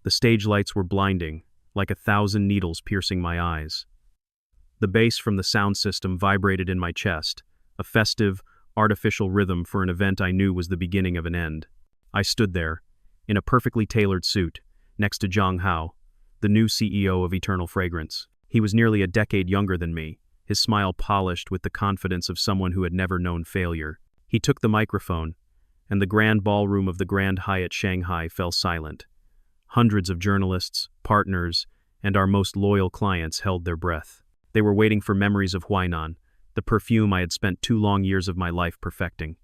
The stage lights were blinding, like 1,000 needles piercing my eyes. The bass from the sound system vibrated in my chest, a festive, artificial rhythm for an event I knew was the beginning of an end. I stood there, in a perfectly tailored suit, next to Zhang Hao, the new CEO of Eternal Fragrance. He was nearly a decade younger than me, his smile polished with the confidence of someone who had never known failure. He took the microphone, and the grand ballroom of the Grand Hyatt Shanghai fell silent. Hundreds of journalists, partners, and our most loyal clients held their breath. They were waiting for memories of Huainan, the perfume I had spent 2 long years of my life perfecting.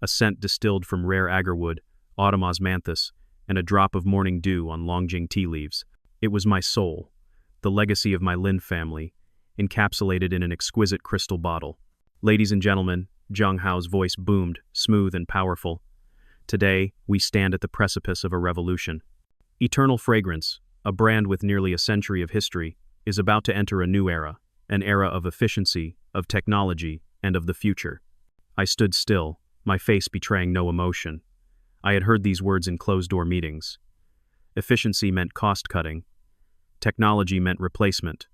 A scent distilled from rare agarwood, autumn osmanthus, and a drop of morning dew on Longjing tea leaves. It was my soul, the legacy of my Lin family, encapsulated in an exquisite crystal bottle. Ladies and gentlemen, Zhang Hao's voice boomed, smooth and powerful. Today, we stand at the precipice of a revolution. Eternal Fragrance, a brand with nearly a century of history, is about to enter a new era, an era of efficiency, of technology, and of the future. I stood still, my face betraying no emotion. I had heard these words in closed-door meetings. Efficiency meant cost-cutting. Technology meant replacement.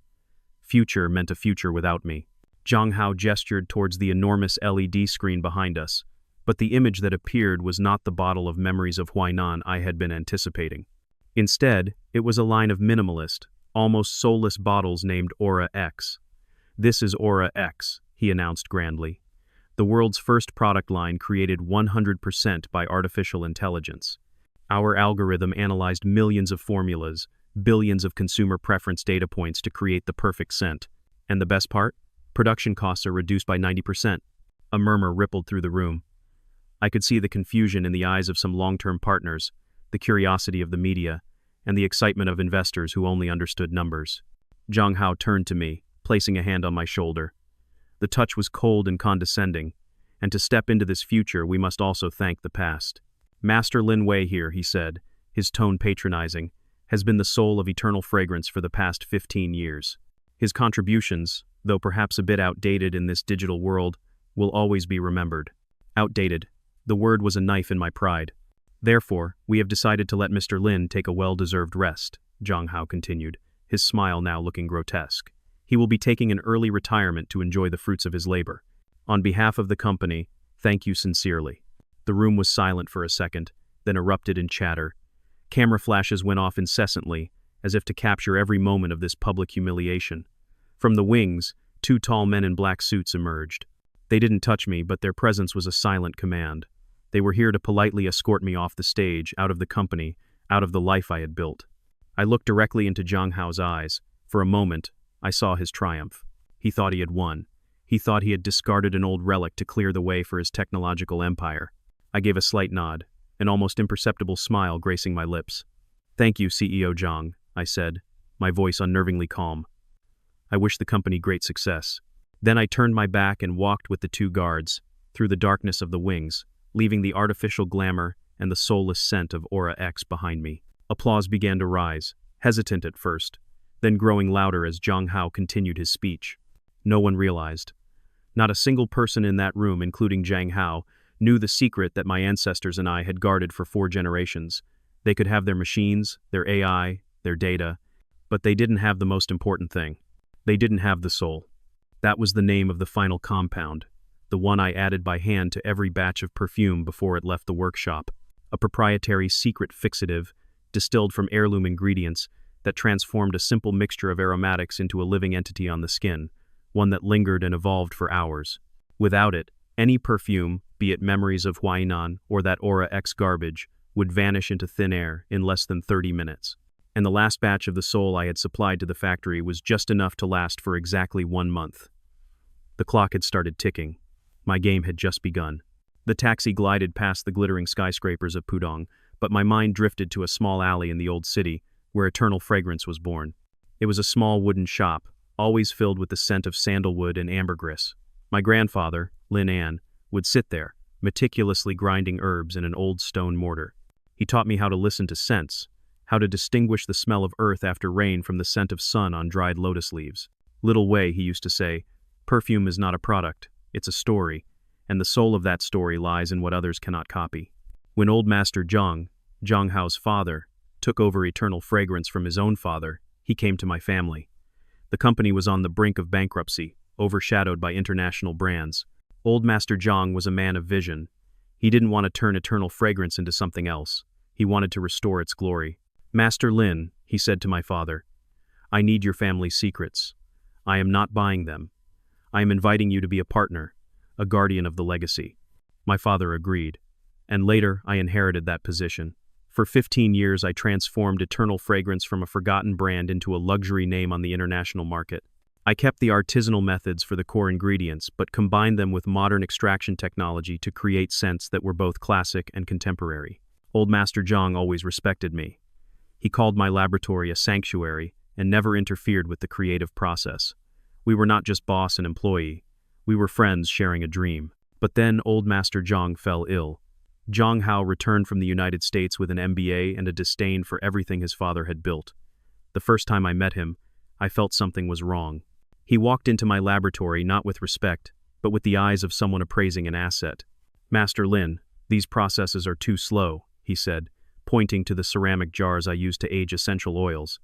Future meant a future without me. Zhang Hao gestured towards the enormous LED screen behind us, but the image that appeared was not the bottle of memories of Huainan I had been anticipating. Instead, it was a line of minimalist, almost soulless bottles named Aura X. "This is Aura X," he announced grandly. The world's first product line created 100% by artificial intelligence. Our algorithm analyzed millions of formulas, billions of consumer preference data points to create the perfect scent. And the best part? Production costs are reduced by 90%. A murmur rippled through the room. I could see the confusion in the eyes of some long-term partners, the curiosity of the media, and the excitement of investors who only understood numbers. Zhang Hao turned to me, placing a hand on my shoulder. The touch was cold and condescending, and to step into this future we must also thank the past. "Master Lin Wei here," he said, his tone patronizing, "has been the soul of Eternal Fragrance for the past 15 years. His contributions, though perhaps a bit outdated in this digital world, will always be remembered." Outdated. The word was a knife in my pride. "Therefore, we have decided to let Mr. Lin take a well-deserved rest," Zhang Hao continued, his smile now looking grotesque. "He will be taking an early retirement to enjoy the fruits of his labor. On behalf of the company, thank you sincerely." The room was silent for a second, then erupted in chatter. Camera flashes went off incessantly, as if to capture every moment of this public humiliation. From the wings, 2 tall men in black suits emerged. They didn't touch me, but their presence was a silent command. They were here to politely escort me off the stage, out of the company, out of the life I had built. I looked directly into Zhang Hao's eyes. For a moment, I saw his triumph. He thought he had won. He thought he had discarded an old relic to clear the way for his technological empire. I gave a slight nod, an almost imperceptible smile gracing my lips. "Thank you, CEO Zhang," I said, my voice unnervingly calm. "I wish the company great success." Then I turned my back and walked with the 2 guards, through the darkness of the wings, leaving the artificial glamour and the soulless scent of Aura X behind me. Applause began to rise, hesitant at first, then growing louder as Zhang Hao continued his speech. No one realized. Not a single person in that room, including Zhang Hao, knew the secret that my ancestors and I had guarded for 4 generations. They could have their machines, their AI, their data, but they didn't have the most important thing. They didn't have the soul. That was the name of the final compound, the one I added by hand to every batch of perfume before it left the workshop. A proprietary secret fixative, distilled from heirloom ingredients, that transformed a simple mixture of aromatics into a living entity on the skin, one that lingered and evolved for hours. Without it, any perfume, be it memories of Huainan or that Aura X garbage, would vanish into thin air in less than 30 minutes. And the last batch of the soul I had supplied to the factory was just enough to last for exactly 1 month. The clock had started ticking. My game had just begun. The taxi glided past the glittering skyscrapers of Pudong, but my mind drifted to a small alley in the old city, where Eternal Fragrance was born. It was a small wooden shop, always filled with the scent of sandalwood and ambergris. My grandfather, Lin An, would sit there, meticulously grinding herbs in an old stone mortar. He taught me how to listen to scents, how to distinguish the smell of earth after rain from the scent of sun on dried lotus leaves. "Little Wei," he used to say, "perfume is not a product, it's a story, and the soul of that story lies in what others cannot copy." When old Master Zhang Hao's father, took over Eternal Fragrance from his own father, he came to my family. The company was on the brink of bankruptcy, overshadowed by international brands. Old Master Zhang was a man of vision. He didn't want to turn Eternal Fragrance into something else. He wanted to restore its glory. "Master Lin," he said to my father, "I need your family's secrets. I am not buying them. I am inviting you to be a partner, a guardian of the legacy." My father agreed, and later I inherited that position. For 15 years I transformed Eternal Fragrance from a forgotten brand into a luxury name on the international market. I kept the artisanal methods for the core ingredients, but combined them with modern extraction technology to create scents that were both classic and contemporary. Old Master Zhang always respected me. He called my laboratory a sanctuary and never interfered with the creative process. We were not just boss and employee. We were friends sharing a dream. But then Old Master Zhang fell ill. Zhang Hao returned from the United States with an MBA and a disdain for everything his father had built. The first time I met him, I felt something was wrong. He walked into my laboratory not with respect, but with the eyes of someone appraising an asset. "Master Lin, these processes are too slow," he said, pointing to the ceramic jars I used to age essential oils.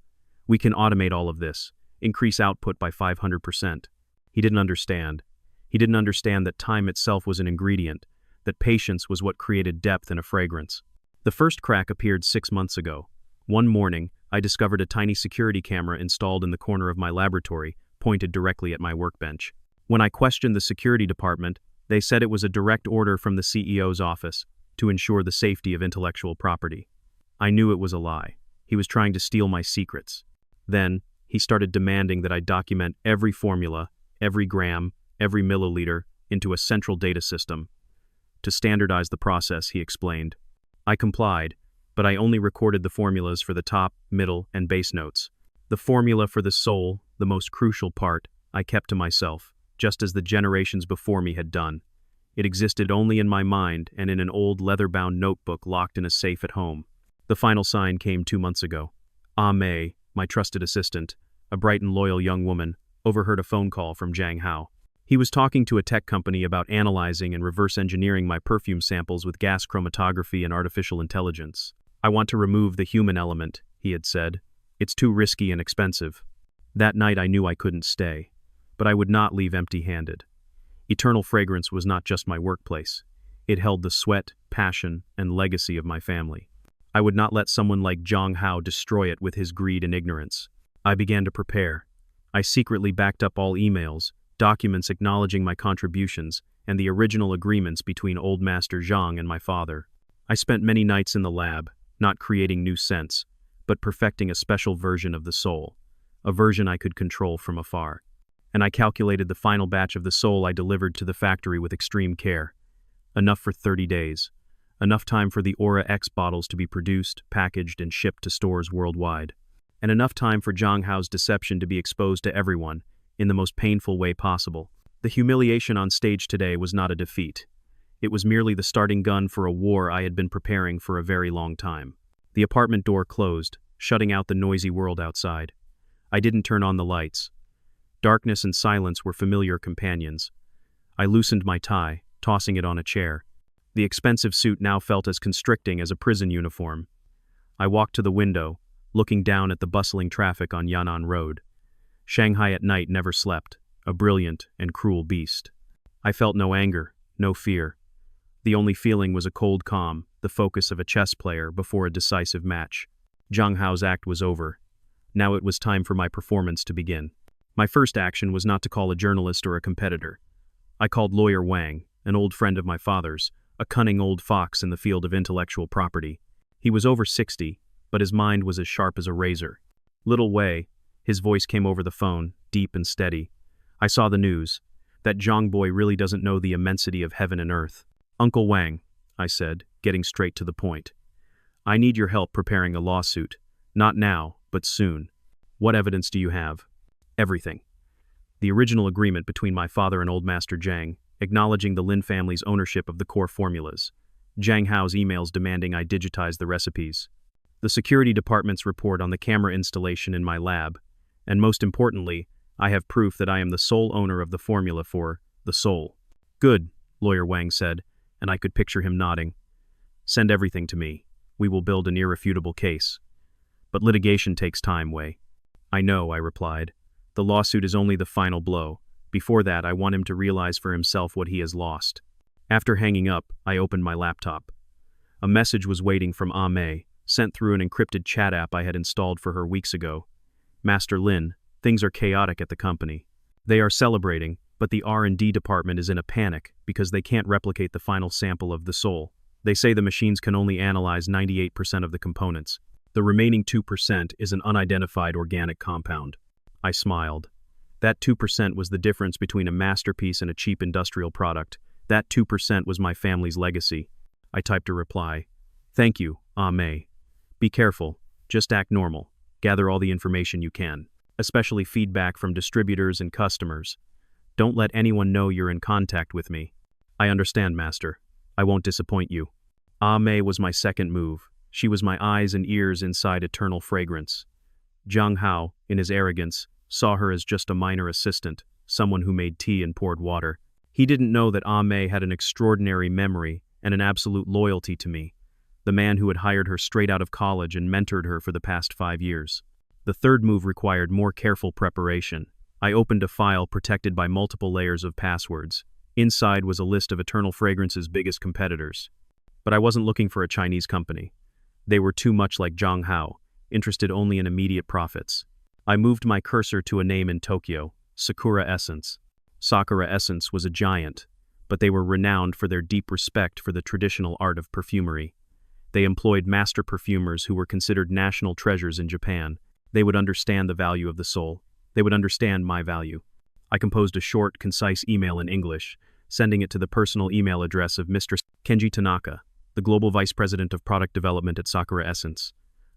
"We can automate all of this, increase output by 500%. He didn't understand. He didn't understand that time itself was an ingredient, that patience was what created depth in a fragrance. The first crack appeared 6 months ago. One morning, I discovered a tiny security camera installed in the corner of my laboratory, pointed directly at my workbench. When I questioned the security department, they said it was a direct order from the CEO's office to ensure the safety of intellectual property. I knew it was a lie. He was trying to steal my secrets. Then, he started demanding that I document every formula, every gram, every milliliter, into a central data system. To standardize the process, he explained. I complied, but I only recorded the formulas for the top, middle, and base notes. The formula for the soul, the most crucial part, I kept to myself, just as the generations before me had done. It existed only in my mind and in an old leather-bound notebook locked in a safe at home. The final sign came 2 months ago. Ah Mei, my trusted assistant, a bright and loyal young woman, overheard a phone call from Zhang Hao. He was talking to a tech company about analyzing and reverse engineering my perfume samples with gas chromatography and artificial intelligence. "I want to remove the human element," he had said. "It's too risky and expensive." That night I knew I couldn't stay, but I would not leave empty-handed. Eternal Fragrance was not just my workplace. It held the sweat, passion, and legacy of my family. I would not let someone like Zhang Hao destroy it with his greed and ignorance. I began to prepare. I secretly backed up all emails, documents acknowledging my contributions, and the original agreements between Old Master Zhang and my father. I spent many nights in the lab, not creating new scents, but perfecting a special version of the soul, a version I could control from afar. And I calculated the final batch of the soul I delivered to the factory with extreme care. Enough for 30 days. Enough time for the Aura X bottles to be produced, packaged, and shipped to stores worldwide. And enough time for Zhang Hao's deception to be exposed to everyone, in the most painful way possible. The humiliation on stage today was not a defeat. It was merely the starting gun for a war I had been preparing for a very long time. The apartment door closed, shutting out the noisy world outside. I didn't turn on the lights. Darkness and silence were familiar companions. I loosened my tie, tossing it on a chair. The expensive suit now felt as constricting as a prison uniform. I walked to the window, looking down at the bustling traffic on Yan'an Road. Shanghai at night never slept, a brilliant and cruel beast. I felt no anger, no fear. The only feeling was a cold calm, the focus of a chess player before a decisive match. Zhang Hao's act was over. Now it was time for my performance to begin. My first action was not to call a journalist or a competitor. I called Lawyer Wang, an old friend of my father's, a cunning old fox in the field of intellectual property. He was over 60, but his mind was as sharp as a razor. "Little Wei," his voice came over the phone, deep and steady. "I saw the news. That Zhang boy really doesn't know the immensity of heaven and earth." "Uncle Wang," I said, getting straight to the point. "I need your help preparing a lawsuit. Not now, but soon. What evidence do you have?" "Everything. The original agreement between my father and Old Master Zhang, acknowledging the Lin family's ownership of the core formulas. Zhang Hao's emails demanding I digitize the recipes. The security department's report on the camera installation in my lab. And most importantly, I have proof that I am the sole owner of the formula for the soul." "Good," Lawyer Wang said, and I could picture him nodding. "Send everything to me. We will build an irrefutable case." But litigation takes time, Wei. I know, I replied. The lawsuit is only the final blow. Before that, I want him to realize for himself what he has lost. After hanging up, I opened my laptop. A message was waiting from Mei, sent through an encrypted chat app I had installed for her weeks ago. Master Lin, things are chaotic at the company. They are celebrating, but the R&D department is in a panic because they can't replicate the final sample of the soul. They say the machines can only analyze 98% of the components. The remaining 2% is an unidentified organic compound. I smiled. That 2% was the difference between a masterpiece and a cheap industrial product. That 2% was my family's legacy. I typed a reply. Thank you, Mei. Be careful. Just act normal. Gather all the information you can, especially feedback from distributors and customers. Don't let anyone know you're in contact with me. I understand, Master. I won't disappoint you. Mei was my second move. She was my eyes and ears inside Eternal Fragrance. Zhang Hao, in his arrogance, saw her as just a minor assistant, someone who made tea and poured water. He didn't know that Mei had an extraordinary memory and an absolute loyalty to me, the man who had hired her straight out of college and mentored her for the past 5 years. The third move required more careful preparation. I opened a file protected by multiple layers of passwords. Inside was a list of Eternal Fragrance's biggest competitors. But I wasn't looking for a Chinese company. They were too much like Zhang Hao, interested only in immediate profits. I moved my cursor to a name in Tokyo, Sakura Essence. Sakura Essence was a giant, but they were renowned for their deep respect for the traditional art of perfumery. They employed master perfumers who were considered national treasures in Japan. They would understand the value of the soul. They would understand my value. I composed a short, concise email in English, sending it to the personal email address of Mr. Kenji Tanaka, the Global Vice President of Product Development at Sakura Essence.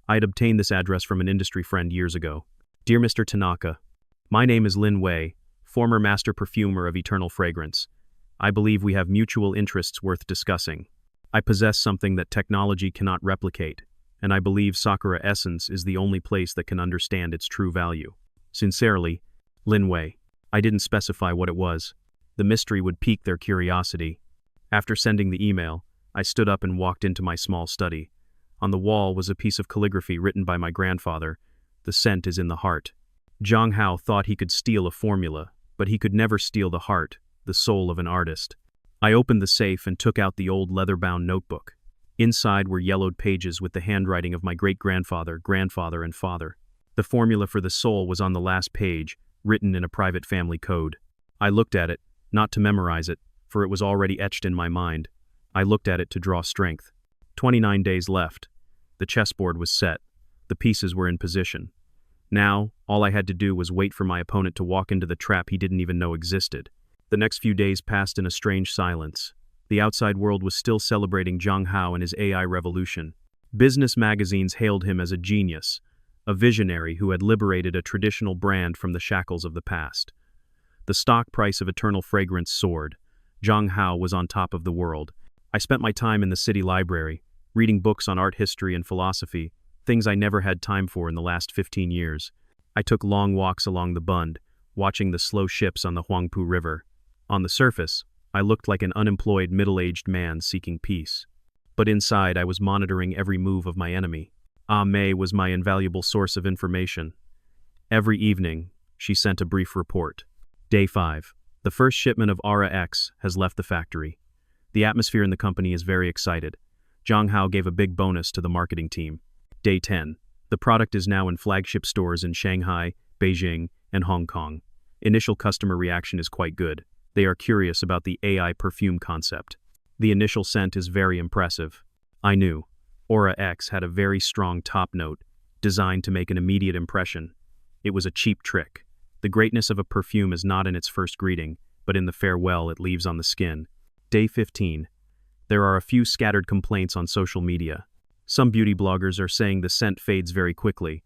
I had obtained this address from an industry friend years ago. Dear Mr. Tanaka, my name is Lin Wei, former master perfumer of Eternal Fragrance. I believe we have mutual interests worth discussing. I possess something that technology cannot replicate, and I believe Sakura Essence is the only place that can understand its true value. Sincerely, Lin Wei. I didn't specify what it was. The mystery would pique their curiosity. After sending the email, I stood up and walked into my small study. On the wall was a piece of calligraphy written by my grandfather. The scent is in the heart. Zhang Hao thought he could steal a formula, but he could never steal the heart, the soul of an artist. I opened the safe and took out the old leather-bound notebook. Inside were yellowed pages with the handwriting of my great-grandfather, grandfather, and father. The formula for the soul was on the last page, written in a private family code. I looked at it, not to memorize it, for it was already etched in my mind. I looked at it to draw strength. 29 days left. The chessboard was set. The pieces were in position. Now, all I had to do was wait for my opponent to walk into the trap he didn't even know existed. The next few days passed in a strange silence. The outside world was still celebrating Zhang Hao and his AI revolution. Business magazines hailed him as a genius, a visionary who had liberated a traditional brand from the shackles of the past. The stock price of Eternal Fragrance soared. Zhang Hao was on top of the world. I spent my time in the city library, reading books on art history and philosophy, things I never had time for in the last 15 years. I took long walks along the Bund, watching the slow ships on the Huangpu River. On the surface, I looked like an unemployed middle-aged man seeking peace. But inside, I was monitoring every move of my enemy. Mei was my invaluable source of information. Every evening, she sent a brief report. Day 5. The first shipment of Aura X has left the factory. The atmosphere in the company is very excited. Zhang Hao gave a big bonus to the marketing team. Day 10. The product is now in flagship stores in Shanghai, Beijing, and Hong Kong. Initial customer reaction is quite good. They are curious about the AI perfume concept. The initial scent is very impressive. I knew. Aura X had a very strong top note, designed to make an immediate impression. It was a cheap trick. The greatness of a perfume is not in its first greeting, but in the farewell it leaves on the skin. Day 15. There are a few scattered complaints on social media. Some beauty bloggers are saying the scent fades very quickly.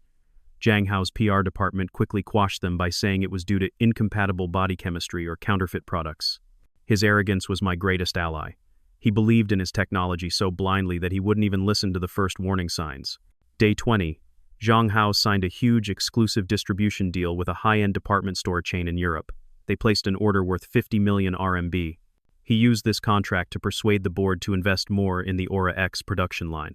Zhang Hao's PR department quickly quashed them by saying it was due to incompatible body chemistry or counterfeit products. His arrogance was my greatest ally. He believed in his technology so blindly that he wouldn't even listen to the first warning signs. Day 20. Zhang Hao signed a huge exclusive distribution deal with a high-end department store chain in Europe. They placed an order worth 50 million RMB. He used this contract to persuade the board to invest more in the Aura X production line.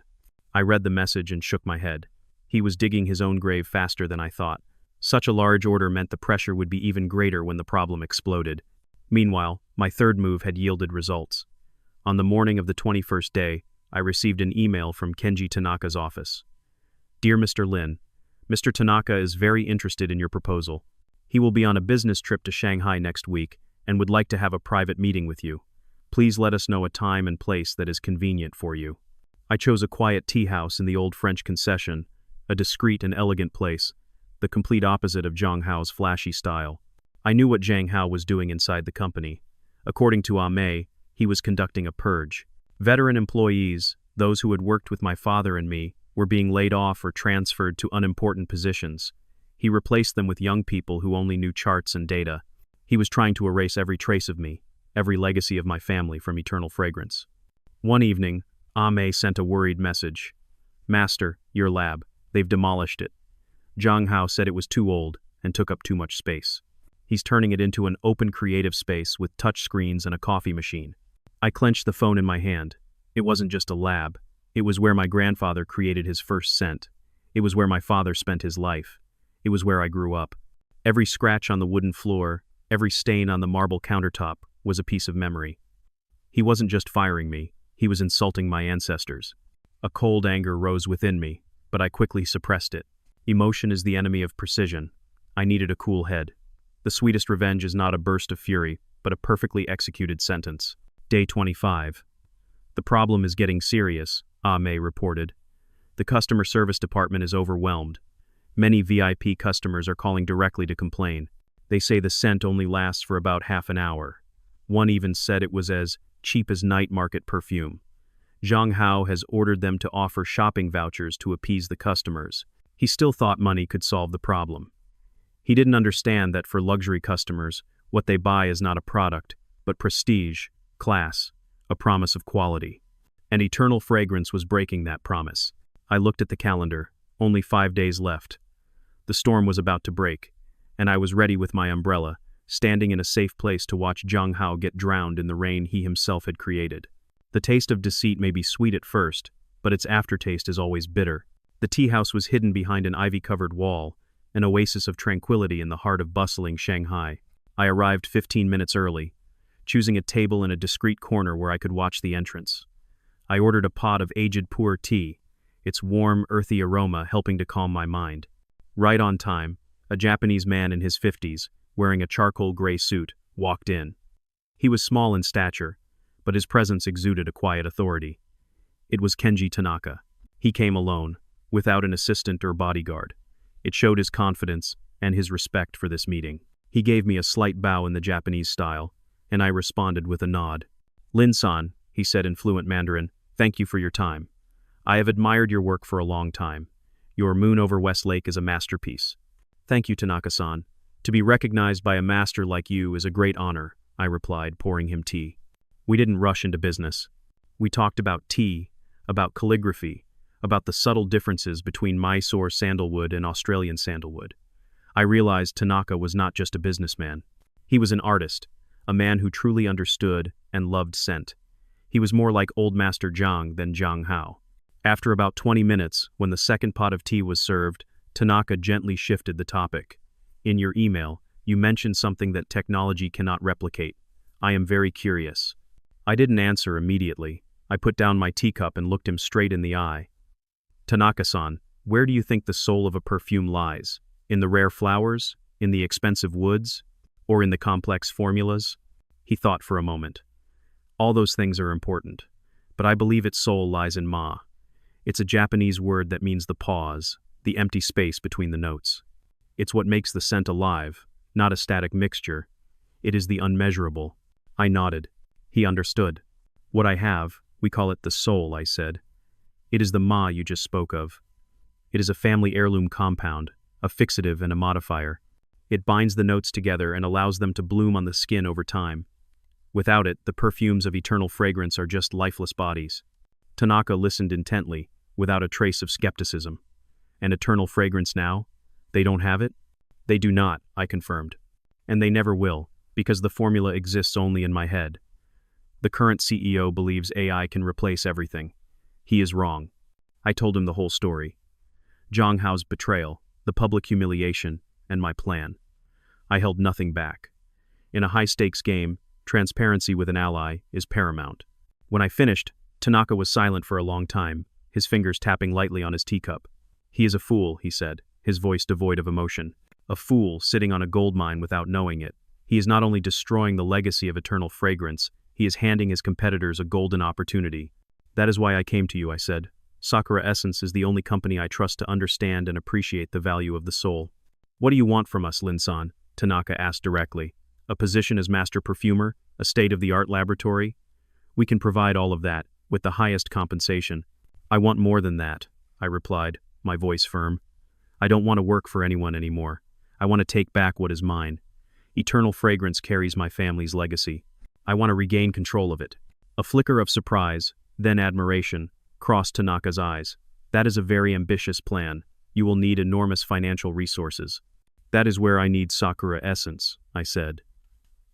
I read the message and shook my head. He was digging his own grave faster than I thought. Such a large order meant the pressure would be even greater when the problem exploded. Meanwhile, my third move had yielded results. On the morning of the 21st day, I received an email from Kenji Tanaka's office. Dear Mr. Lin, Mr. Tanaka is very interested in your proposal. He will be on a business trip to Shanghai next week and would like to have a private meeting with you. Please let us know a time and place that is convenient for you. I chose a quiet tea house in the old French concession, a discreet and elegant place, the complete opposite of Zhang Hao's flashy style. I knew what Zhang Hao was doing inside the company. According to Mei, he was conducting a purge. Veteran employees, those who had worked with my father and me, were being laid off or transferred to unimportant positions. He replaced them with young people who only knew charts and data. He was trying to erase every trace of me, every legacy of my family from eternal fragrance. One evening, Mei sent a worried message. Master, your lab. They've demolished it. Zhang Hao said it was too old and took up too much space. He's turning it into an open creative space with touch screens and a coffee machine. I clenched the phone in my hand. It wasn't just a lab. It was where my grandfather created his first scent. It was where my father spent his life. It was where I grew up. Every scratch on the wooden floor, every stain on the marble countertop was a piece of memory. He wasn't just firing me, he was insulting my ancestors. A cold anger rose within me, but I quickly suppressed it. Emotion is the enemy of precision. I needed a cool head. The sweetest revenge is not a burst of fury, but a perfectly executed sentence. Day 25. The problem is getting serious, Mei reported. The customer service department is overwhelmed. Many VIP customers are calling directly to complain. They say the scent only lasts for about half an hour. One even said it was as cheap as night market perfume. Zhang Hao has ordered them to offer shopping vouchers to appease the customers. He still thought money could solve the problem. He didn't understand that for luxury customers, what they buy is not a product, but prestige, class, a promise of quality. And eternal fragrance was breaking that promise. I looked at the calendar, only 5 days left. The storm was about to break, and I was ready with my umbrella, standing in a safe place to watch Zhang Hao get drowned in the rain he himself had created. The taste of deceit may be sweet at first, but its aftertaste is always bitter. The tea house was hidden behind an ivy-covered wall, an oasis of tranquility in the heart of bustling Shanghai. I arrived 15 minutes early, choosing a table in a discreet corner where I could watch the entrance. I ordered a pot of aged pu'er tea, its warm, earthy aroma helping to calm my mind. Right on time, a Japanese man in his 50s, wearing a charcoal gray suit, walked in. He was small in stature, but his presence exuded a quiet authority. It was Kenji Tanaka. He came alone, without an assistant or bodyguard. It showed his confidence and his respect for this meeting. He gave me a slight bow in the Japanese style, and I responded with a nod. Lin-san, he said in fluent Mandarin, thank you for your time. I have admired your work for a long time. Your Moon over West Lake is a masterpiece. Thank you, Tanaka-san. To be recognized by a master like you is a great honor, I replied, pouring him tea. We didn't rush into business. We talked about tea, about calligraphy, about the subtle differences between Mysore sandalwood and Australian sandalwood. I realized Tanaka was not just a businessman. He was an artist, a man who truly understood and loved scent. He was more like Old Master Zhang than Zhang Hao. After about 20 minutes, when the second pot of tea was served, Tanaka gently shifted the topic. In your email, you mentioned something that technology cannot replicate. I am very curious. I didn't answer immediately. I put down my teacup and looked him straight in the eye. Tanaka-san, where do you think the soul of a perfume lies? In the rare flowers? In the expensive woods? Or in the complex formulas? He thought for a moment. All those things are important, but I believe its soul lies in ma. It's a Japanese word that means the pause, the empty space between the notes. It's what makes the scent alive, not a static mixture. It is the unmeasurable. I nodded. He understood. What I have, we call it the soul, I said. It is the ma you just spoke of. It is a family heirloom compound, a fixative and a modifier. It binds the notes together and allows them to bloom on the skin over time. Without it, the perfumes of eternal fragrance are just lifeless bodies. Tanaka listened intently, without a trace of skepticism. And eternal fragrance now? They don't have it? They do not, I confirmed. And they never will, because the formula exists only in my head. The current CEO believes AI can replace everything. He is wrong. I told him the whole story. Zhang Hao's betrayal, the public humiliation, and my plan. I held nothing back. In a high-stakes game, transparency with an ally is paramount. When I finished, Tanaka was silent for a long time, his fingers tapping lightly on his teacup. "He is a fool," he said, his voice devoid of emotion. "A fool sitting on a gold mine without knowing it. He is not only destroying the legacy of eternal fragrance, he is handing his competitors a golden opportunity." "That is why I came to you," I said. "Sakura Essence is the only company I trust to understand and appreciate the value of the soul." "What do you want from us, Lin-san?" Tanaka asked directly. "A position as master perfumer? A state-of-the-art laboratory?" "We can provide all of that, with the highest compensation." "I want more than that," I replied, my voice firm. "I don't want to work for anyone anymore. I want to take back what is mine. Eternal fragrance carries my family's legacy. I want to regain control of it." A flicker of surprise, then admiration, crossed Tanaka's eyes. "That is a very ambitious plan. You will need enormous financial resources." "That is where I need Sakura Essence," I said.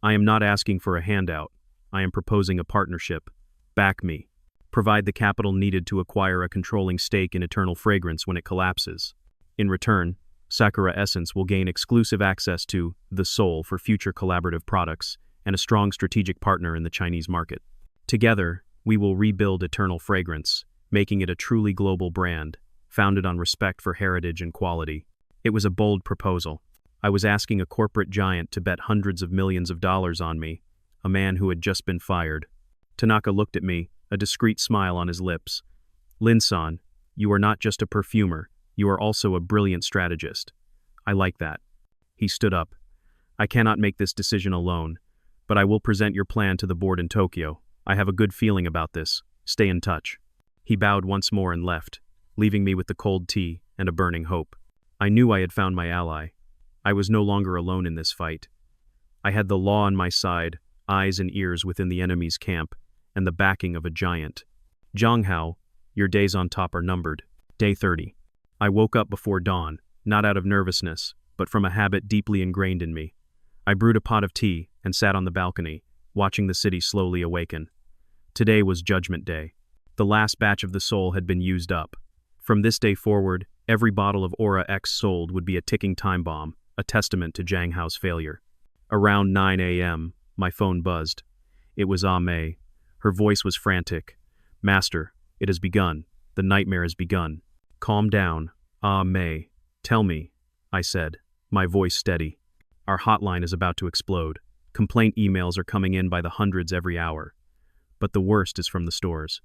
"I am not asking for a handout. I am proposing a partnership. Back me. Provide the capital needed to acquire a controlling stake in Eternal Fragrance when it collapses. In return, Sakura Essence will gain exclusive access to the soul for future collaborative products and a strong strategic partner in the Chinese market. Together, we will rebuild Eternal Fragrance, making it a truly global brand, founded on respect for heritage and quality." It was a bold proposal. I was asking a corporate giant to bet hundreds of millions of dollars on me, a man who had just been fired. Tanaka looked at me, a discreet smile on his lips. "Lin-san, you are not just a perfumer, you are also a brilliant strategist. I like that." He stood up. "I cannot make this decision alone, but I will present your plan to the board in Tokyo. I have a good feeling about this. Stay in touch." He bowed once more and left, leaving me with the cold tea and a burning hope. I knew I had found my ally. I was no longer alone in this fight. I had the law on my side, eyes and ears within the enemy's camp, and the backing of a giant. "Zhang Hao, your days on top are numbered." Day 30. I woke up before dawn, not out of nervousness, but from a habit deeply ingrained in me. I brewed a pot of tea and sat on the balcony, watching the city slowly awaken. Today was Judgment Day. The last batch of the soul had been used up. From this day forward, every bottle of Aura X sold would be a ticking time bomb, a testament to Zhang Hao's failure. Around 9 a.m., my phone buzzed. It was Mei. Her voice was frantic. "Master, it has begun. The nightmare has begun." "Calm down, Mei. Tell me," I said, my voice steady. "Our hotline is about to explode. Complaint emails are coming in by the hundreds every hour. But the worst is from the stores.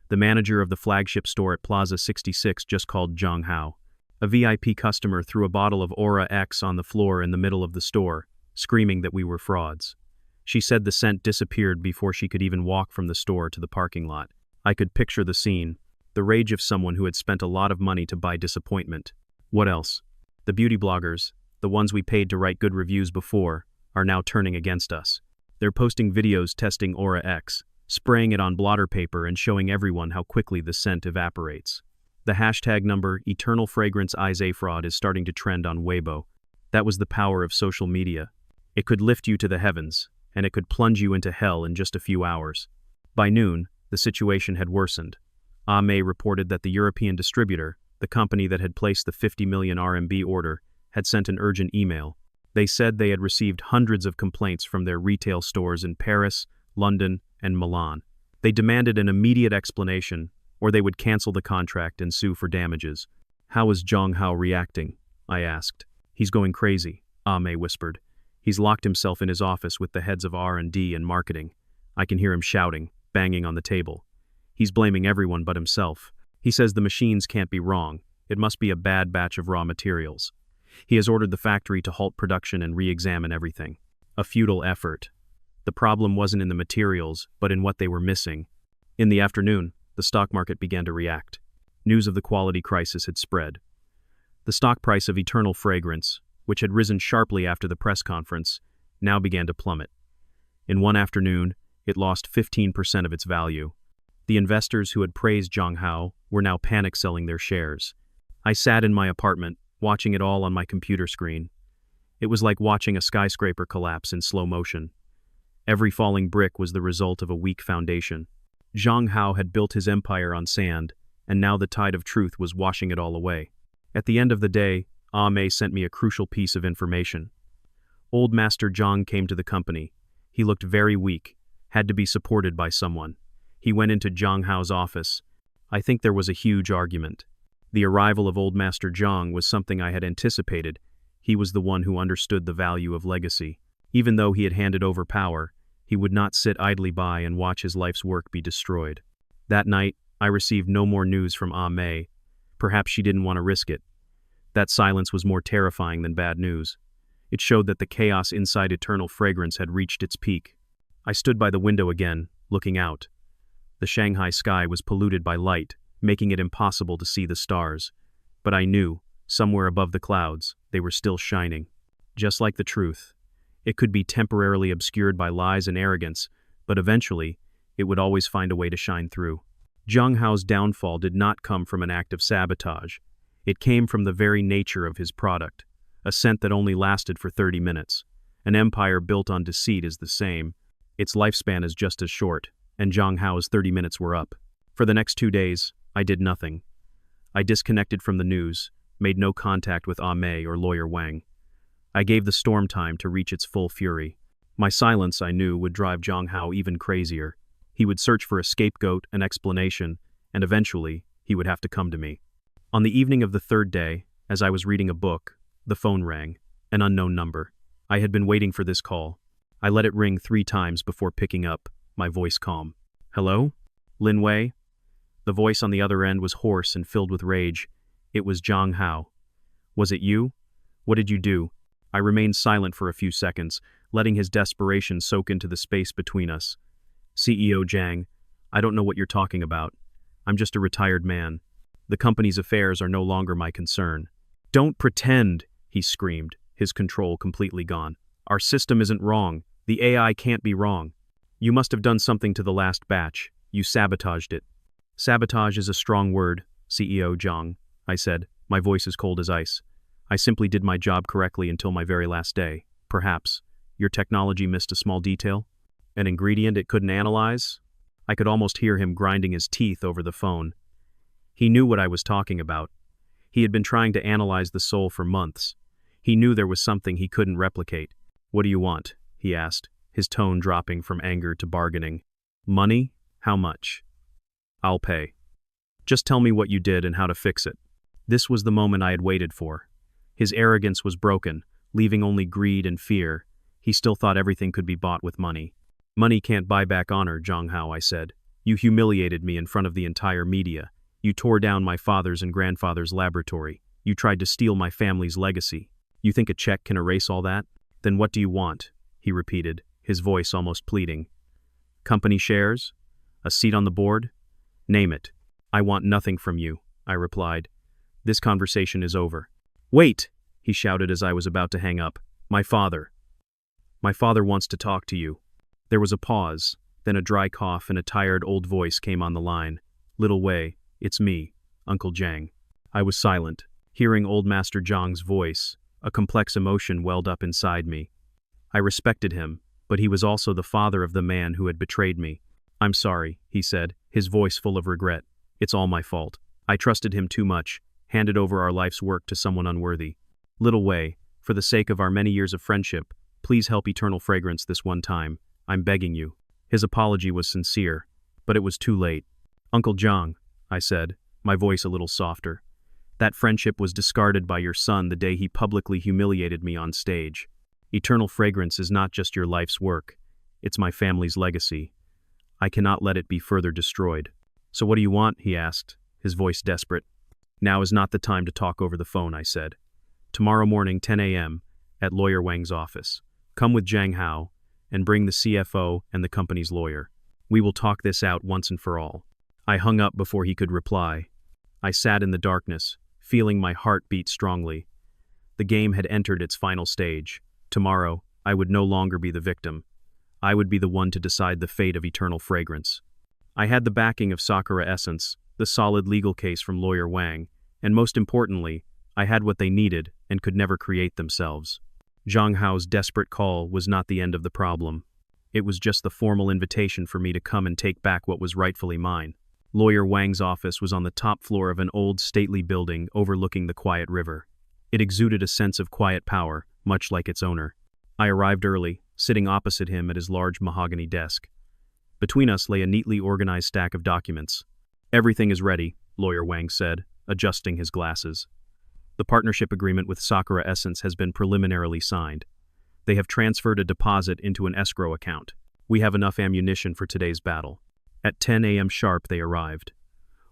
The manager of the flagship store at Plaza 66 just called Zhang Hao. A VIP customer threw a bottle of Aura X on the floor in the middle of the store, screaming that we were frauds. She said the scent disappeared before she could even walk from the store to the parking lot. I could picture the scene, the rage of someone who had spent a lot of money to buy disappointment. What else? The beauty bloggers, the ones we paid to write good reviews before, are now turning against us. They're posting videos testing Aura X, spraying it on blotter paper and showing everyone how quickly the scent evaporates. The hashtag number Eternal Fragrance Isay Fraud is starting to trend on Weibo. That was the power of social media. It could lift you to the heavens, and it could plunge you into hell in just a few hours. By noon, the situation had worsened. Mei reported that the European distributor, the company that had placed the 50 million RMB order, had sent an urgent email. They said they had received hundreds of complaints from their retail stores in Paris, London, and Milan. They demanded an immediate explanation, or they would cancel the contract and sue for damages. "How is Zhang Hao reacting?" I asked. "He's going crazy," Mei whispered. "He's locked himself in his office with the heads of R&D and marketing. I can hear him shouting, banging on the table. He's blaming everyone but himself. He says the machines can't be wrong. It must be a bad batch of raw materials. He has ordered the factory to halt production and re-examine everything. A futile effort. The problem wasn't in the materials, but in what they were missing." In the afternoon, the stock market began to react. News of the quality crisis had spread. The stock price of Eternal Fragrance, which had risen sharply after the press conference, now began to plummet. In one afternoon, it lost 15% of its value. The investors who had praised Zhang Hao were now panic selling their shares. I sat in my apartment, watching it all on my computer screen. It was like watching a skyscraper collapse in slow motion. Every falling brick was the result of a weak foundation. Zhang Hao had built his empire on sand, and now the tide of truth was washing it all away. At the end of the day, Ah Mei sent me a crucial piece of information. Old Master Zhang came to the company. He looked very weak, had to be supported by someone. He went into Zhang Hao's office. I think there was a huge argument. The arrival of Old Master Zhang was something I had anticipated. He was the one who understood the value of legacy. Even though he had handed over power, he would not sit idly by and watch his life's work be destroyed. That night, I received no more news from Ah Mei. Perhaps she didn't want to risk it. That silence was more terrifying than bad news. It showed that the chaos inside Eternal Fragrance had reached its peak. I stood by the window again, looking out. The Shanghai sky was polluted by light, making it impossible to see the stars. But I knew, somewhere above the clouds, they were still shining. Just like the truth. It could be temporarily obscured by lies and arrogance, but eventually, it would always find a way to shine through. Zhang Hao's downfall did not come from an act of sabotage. It came from the very nature of his product, a scent that only lasted for 30 minutes. An empire built on deceit is the same. Its lifespan is just as short, and Zhang Hao's 30 minutes were up. For the next 2 days, I did nothing. I disconnected from the news, made no contact with Ah Mei or Lawyer Wang. I gave the storm time to reach its full fury. My silence, I knew, would drive Zhang Hao even crazier. He would search for a scapegoat, an explanation, and eventually, he would have to come to me. On the evening of the third day, as I was reading a book, the phone rang, an unknown number. I had been waiting for this call. I let it ring 3 times before picking up, my voice calm. Hello? Lin Wei? The voice on the other end was hoarse and filled with rage. It was Zhang Hao. Was it you? What did you do? I remained silent for a few seconds, letting his desperation soak into the space between us. CEO Zhang, I don't know what you're talking about. I'm just a retired man. The company's affairs are no longer my concern. Don't pretend, he screamed, his control completely gone. Our system isn't wrong. The AI can't be wrong. You must have done something to the last batch. You sabotaged it. Sabotage is a strong word, CEO Zhang, I said, my voice as cold as ice. I simply did my job correctly until my very last day. Perhaps. Your technology missed a small detail? An ingredient it couldn't analyze? I could almost hear him grinding his teeth over the phone. He knew what I was talking about. He had been trying to analyze the soul for months. He knew there was something he couldn't replicate. What do you want? He asked, his tone dropping from anger to bargaining. Money? How much? I'll pay. Just tell me what you did and how to fix it. This was the moment I had waited for. His arrogance was broken, leaving only greed and fear. He still thought everything could be bought with money. Money can't buy back honor, Zhang Hao, I said. You humiliated me in front of the entire media. You tore down my father's and grandfather's laboratory. You tried to steal my family's legacy. You think a check can erase all that? Then what do you want? He repeated, his voice almost pleading. Company shares? A seat on the board? Name it. I want nothing from you, I replied. This conversation is over. Wait, he shouted as I was about to hang up. My father. My father wants to talk to you. There was a pause, then a dry cough and a tired old voice came on the line. Little Wei, it's me, Uncle Zhang. I was silent. Hearing Old Master Zhang's voice, a complex emotion welled up inside me. I respected him, but he was also the father of the man who had betrayed me. I'm sorry, he said, his voice full of regret. It's all my fault. I trusted him too much, handed over our life's work to someone unworthy. Little Wei, for the sake of our many years of friendship, please help Eternal Fragrance this one time. I'm begging you. His apology was sincere, but it was too late. Uncle Zhang, I said, my voice a little softer. That friendship was discarded by your son the day he publicly humiliated me on stage. Eternal Fragrance is not just your life's work. It's my family's legacy. I cannot let it be further destroyed. So what do you want? He asked, his voice desperate. Now is not the time to talk over the phone, I said. Tomorrow morning, 10 a.m., at Lawyer Wang's office. Come with Zhang Hao, and bring the CFO and the company's lawyer. We will talk this out once and for all. I hung up before he could reply. I sat in the darkness, feeling my heart beat strongly. The game had entered its final stage. Tomorrow, I would no longer be the victim. I would be the one to decide the fate of Eternal Fragrance. I had the backing of Sakura Essence, the solid legal case from Lawyer Wang, and most importantly, I had what they needed and could never create themselves. Zhang Hao's desperate call was not the end of the problem. It was just the formal invitation for me to come and take back what was rightfully mine. Lawyer Wang's office was on the top floor of an old, stately building overlooking the quiet river. It exuded a sense of quiet power, much like its owner. I arrived early, sitting opposite him at his large mahogany desk. Between us lay a neatly organized stack of documents. "Everything is ready," Lawyer Wang said, adjusting his glasses. "The partnership agreement with Sakura Essence has been preliminarily signed. They have transferred a deposit into an escrow account. We have enough ammunition for today's battle." At 10 a.m. sharp they arrived.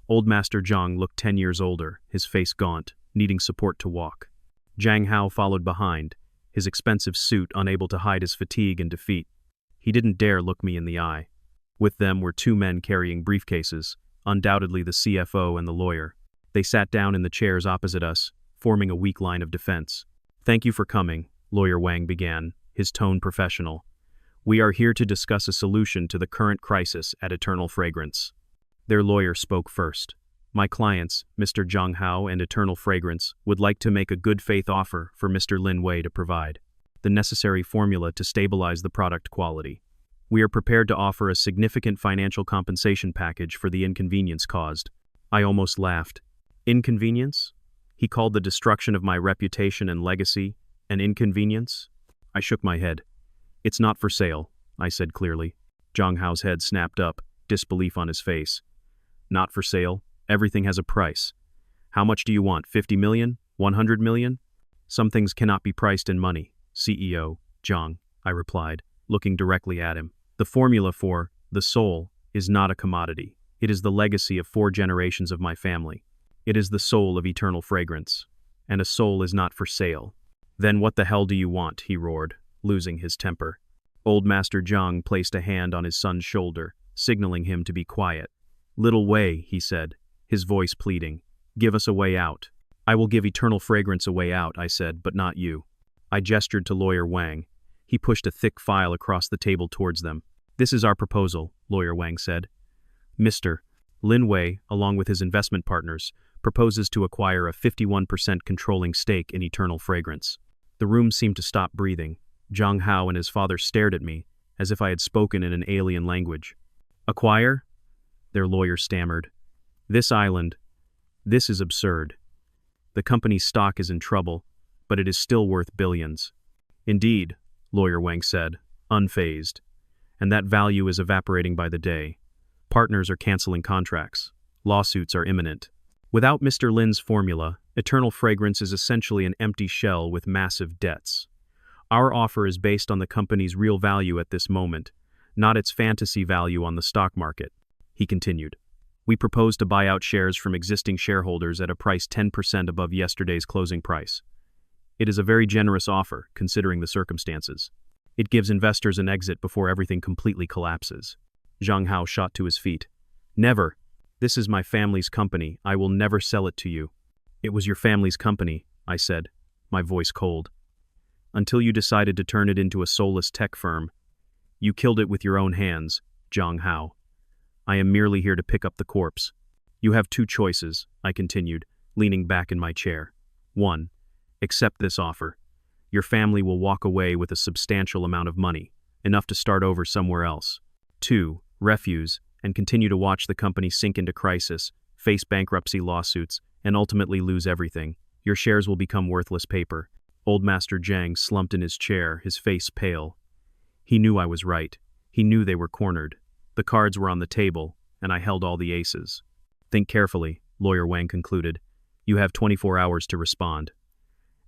Old Master Zhang looked 10 years older, his face gaunt, needing support to walk. Zhang Hao followed behind, his expensive suit unable to hide his fatigue and defeat. He didn't dare look me in the eye. With them were two men carrying briefcases, undoubtedly the CFO and the lawyer. They sat down in the chairs opposite us, forming a weak line of defense. "Thank you for coming," Lawyer Wang began, his tone professional. "We are here to discuss a solution to the current crisis at Eternal Fragrance." Their lawyer spoke first. "My clients, Mr. Zhang Hao and Eternal Fragrance, would like to make a good faith offer for Mr. Lin Wei to provide the necessary formula to stabilize the product quality. We are prepared to offer a significant financial compensation package for the inconvenience caused." I almost laughed. Inconvenience? He called the destruction of my reputation and legacy an inconvenience? I shook my head. "It's not for sale," I said clearly. Zhang Hao's head snapped up, disbelief on his face. "Not for sale? Everything has a price. How much do you want, 50 million? 100 million? Some things cannot be priced in money, CEO Zhang," I replied, looking directly at him. "The formula for the soul is not a commodity. It is the legacy of 4 generations of my family. It is the soul of Eternal Fragrance. And a soul is not for sale." "Then what the hell do you want?" he roared, losing his temper. Old Master Zhang placed a hand on his son's shoulder, signaling him to be quiet. "Little Wei," he said, his voice pleading, "give us a way out." "I will give Eternal Fragrance a way out," I said, "but not you." I gestured to Lawyer Wang. He pushed a thick file across the table towards them. "This is our proposal," Lawyer Wang said. "Mr. Lin Wei, along with his investment partners, proposes to acquire a 51% controlling stake in Eternal Fragrance." The room seemed to stop breathing. Zhang Hao and his father stared at me, as if I had spoken in an alien language. "Acquire?" Their lawyer stammered. "This is absurd. The company's stock is in trouble, but it is still worth billions." "Indeed," Lawyer Wang said, unfazed. "And that value is evaporating by the day. Partners are canceling contracts. Lawsuits are imminent. Without Mr. Lin's formula, Eternal Fragrance is essentially an empty shell with massive debts. Our offer is based on the company's real value at this moment, not its fantasy value on the stock market," he continued. "We propose to buy out shares from existing shareholders at a price 10% above yesterday's closing price. It is a very generous offer, considering the circumstances. It gives investors an exit before everything completely collapses." Zhang Hao shot to his feet. "Never! This is my family's company. I will never sell it to you." "It was your family's company," I said, my voice cold. "Until you decided to turn it into a soulless tech firm. You killed it with your own hands, Zhang Hao. I am merely here to pick up the corpse. You have 2 choices," I continued, leaning back in my chair. 1. Accept this offer. Your family will walk away with a substantial amount of money, enough to start over somewhere else. 2. Refuse, and continue to watch the company sink into crisis, face bankruptcy lawsuits, and ultimately lose everything. Your shares will become worthless paper." Old Master Zhang slumped in his chair, his face pale. He knew I was right. He knew they were cornered. The cards were on the table, and I held all the aces. "Think carefully," Lawyer Wang concluded. "You have 24 hours to respond.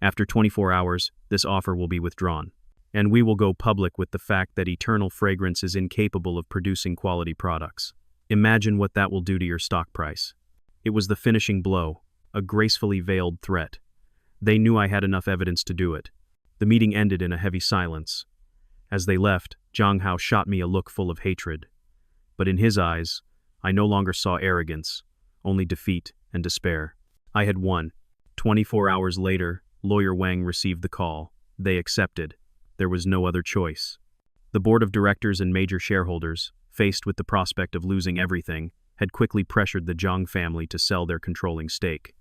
After 24 hours, this offer will be withdrawn. And we will go public with the fact that Eternal Fragrance is incapable of producing quality products. Imagine what that will do to your stock price." It was the finishing blow, a gracefully veiled threat. They knew I had enough evidence to do it. The meeting ended in a heavy silence. As they left, Zhang Hao shot me a look full of hatred. But in his eyes, I no longer saw arrogance, only defeat and despair. I had won. 24 hours later, Lawyer Wang received the call. They accepted. There was no other choice. The board of directors and major shareholders, faced with the prospect of losing everything, had quickly pressured the Zhang family to sell their controlling stake.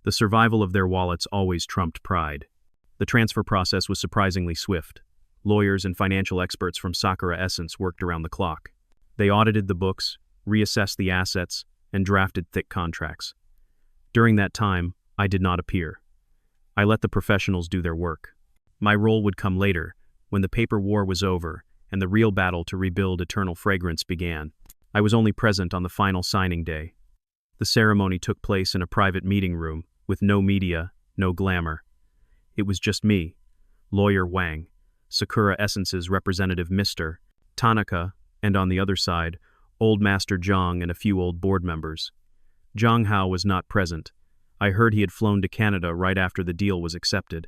The survival of their wallets always trumped pride. The transfer process was surprisingly swift. Lawyers and financial experts from Sakura Essence worked around the clock. They audited the books, reassessed the assets, and drafted thick contracts. During that time, I did not appear. I let the professionals do their work. My role would come later, when the paper war was over and the real battle to rebuild Eternal Fragrance began. I was only present on the final signing day. The ceremony took place in a private meeting room, with no media, no glamour. It was just me, Lawyer Wang, Sakura Essence's representative Mr. Tanaka, and on the other side, Old Master Zhang and a few old board members. Zhang Hao was not present. I heard he had flown to Canada right after the deal was accepted.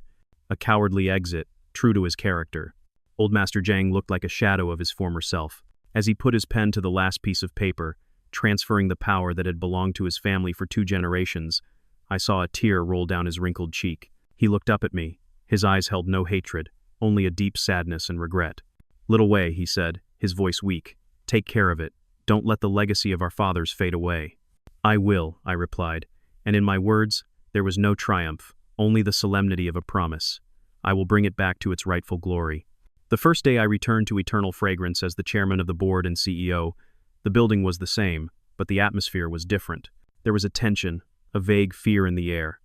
A cowardly exit, true to his character. Old Master Zhang looked like a shadow of his former self. As he put his pen to the last piece of paper, transferring the power that had belonged to his family for 2 generations, I saw a tear roll down his wrinkled cheek. He looked up at me. His eyes held no hatred, only a deep sadness and regret. "Little Wei," he said, his voice weak. "Take care of it. Don't let the legacy of our fathers fade away." "I will," I replied, and in my words, there was no triumph, only the solemnity of a promise. I will bring it back to its rightful glory. The first day I returned to Eternal Fragrance as the chairman of the board and CEO, the building was the same, but the atmosphere was different. There was a tension, a vague fear in the air.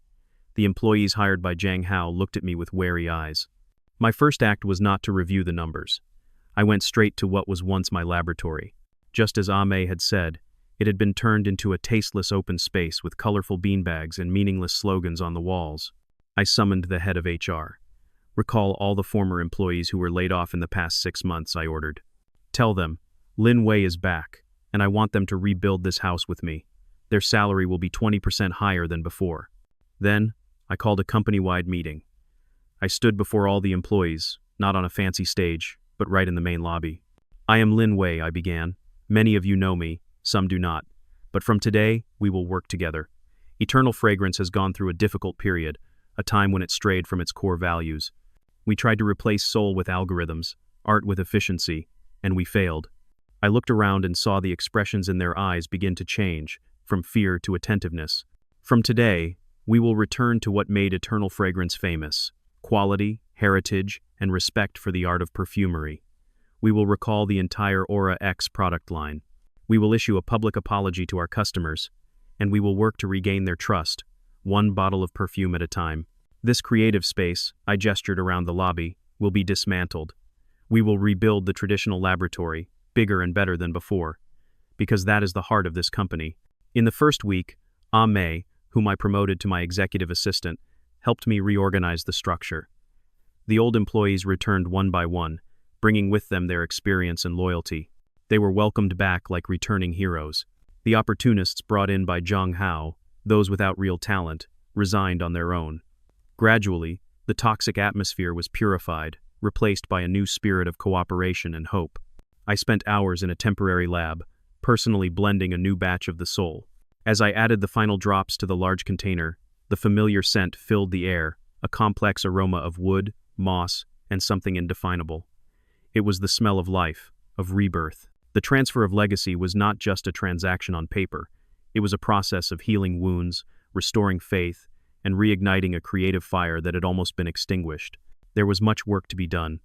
The employees hired by Zhang Hao looked at me with wary eyes. My first act was not to review the numbers. I went straight to what was once my laboratory. Just as Ame had said, it had been turned into a tasteless open space with colorful beanbags and meaningless slogans on the walls. I summoned the head of HR. "Recall all the former employees who were laid off in the past 6 months," I ordered. "Tell them, Lin Wei is back, and I want them to rebuild this house with me. Their salary will be 20% higher than before." Then, I called a company-wide meeting. I stood before all the employees, not on a fancy stage, but right in the main lobby. "I am Lin Wei," I began. "Many of you know me, some do not. But from today, we will work together. Eternal Fragrance has gone through a difficult period, a time when it strayed from its core values. We tried to replace soul with algorithms, art with efficiency, and we failed." I looked around and saw the expressions in their eyes begin to change, from fear to attentiveness. "From today, we will return to what made Eternal Fragrance famous: quality, heritage, and respect for the art of perfumery. We will recall the entire Aura X product line. We will issue a public apology to our customers, and we will work to regain their trust, one bottle of perfume at a time. This creative space," I gestured around the lobby, "will be dismantled. We will rebuild the traditional laboratory, bigger and better than before, because that is the heart of this company." In the first week, Ame, whom I promoted to my executive assistant, helped me reorganize the structure. The old employees returned one by one, bringing with them their experience and loyalty. They were welcomed back like returning heroes. The opportunists brought in by Zhang Hao, those without real talent, resigned on their own. Gradually, the toxic atmosphere was purified, replaced by a new spirit of cooperation and hope. I spent hours in a temporary lab, personally blending a new batch of the soul. As I added the final drops to the large container, the familiar scent filled the air, a complex aroma of wood, moss, and something indefinable. It was the smell of life, of rebirth. The transfer of legacy was not just a transaction on paper. It was a process of healing wounds, restoring faith, and reigniting a creative fire that had almost been extinguished. There was much work to be done,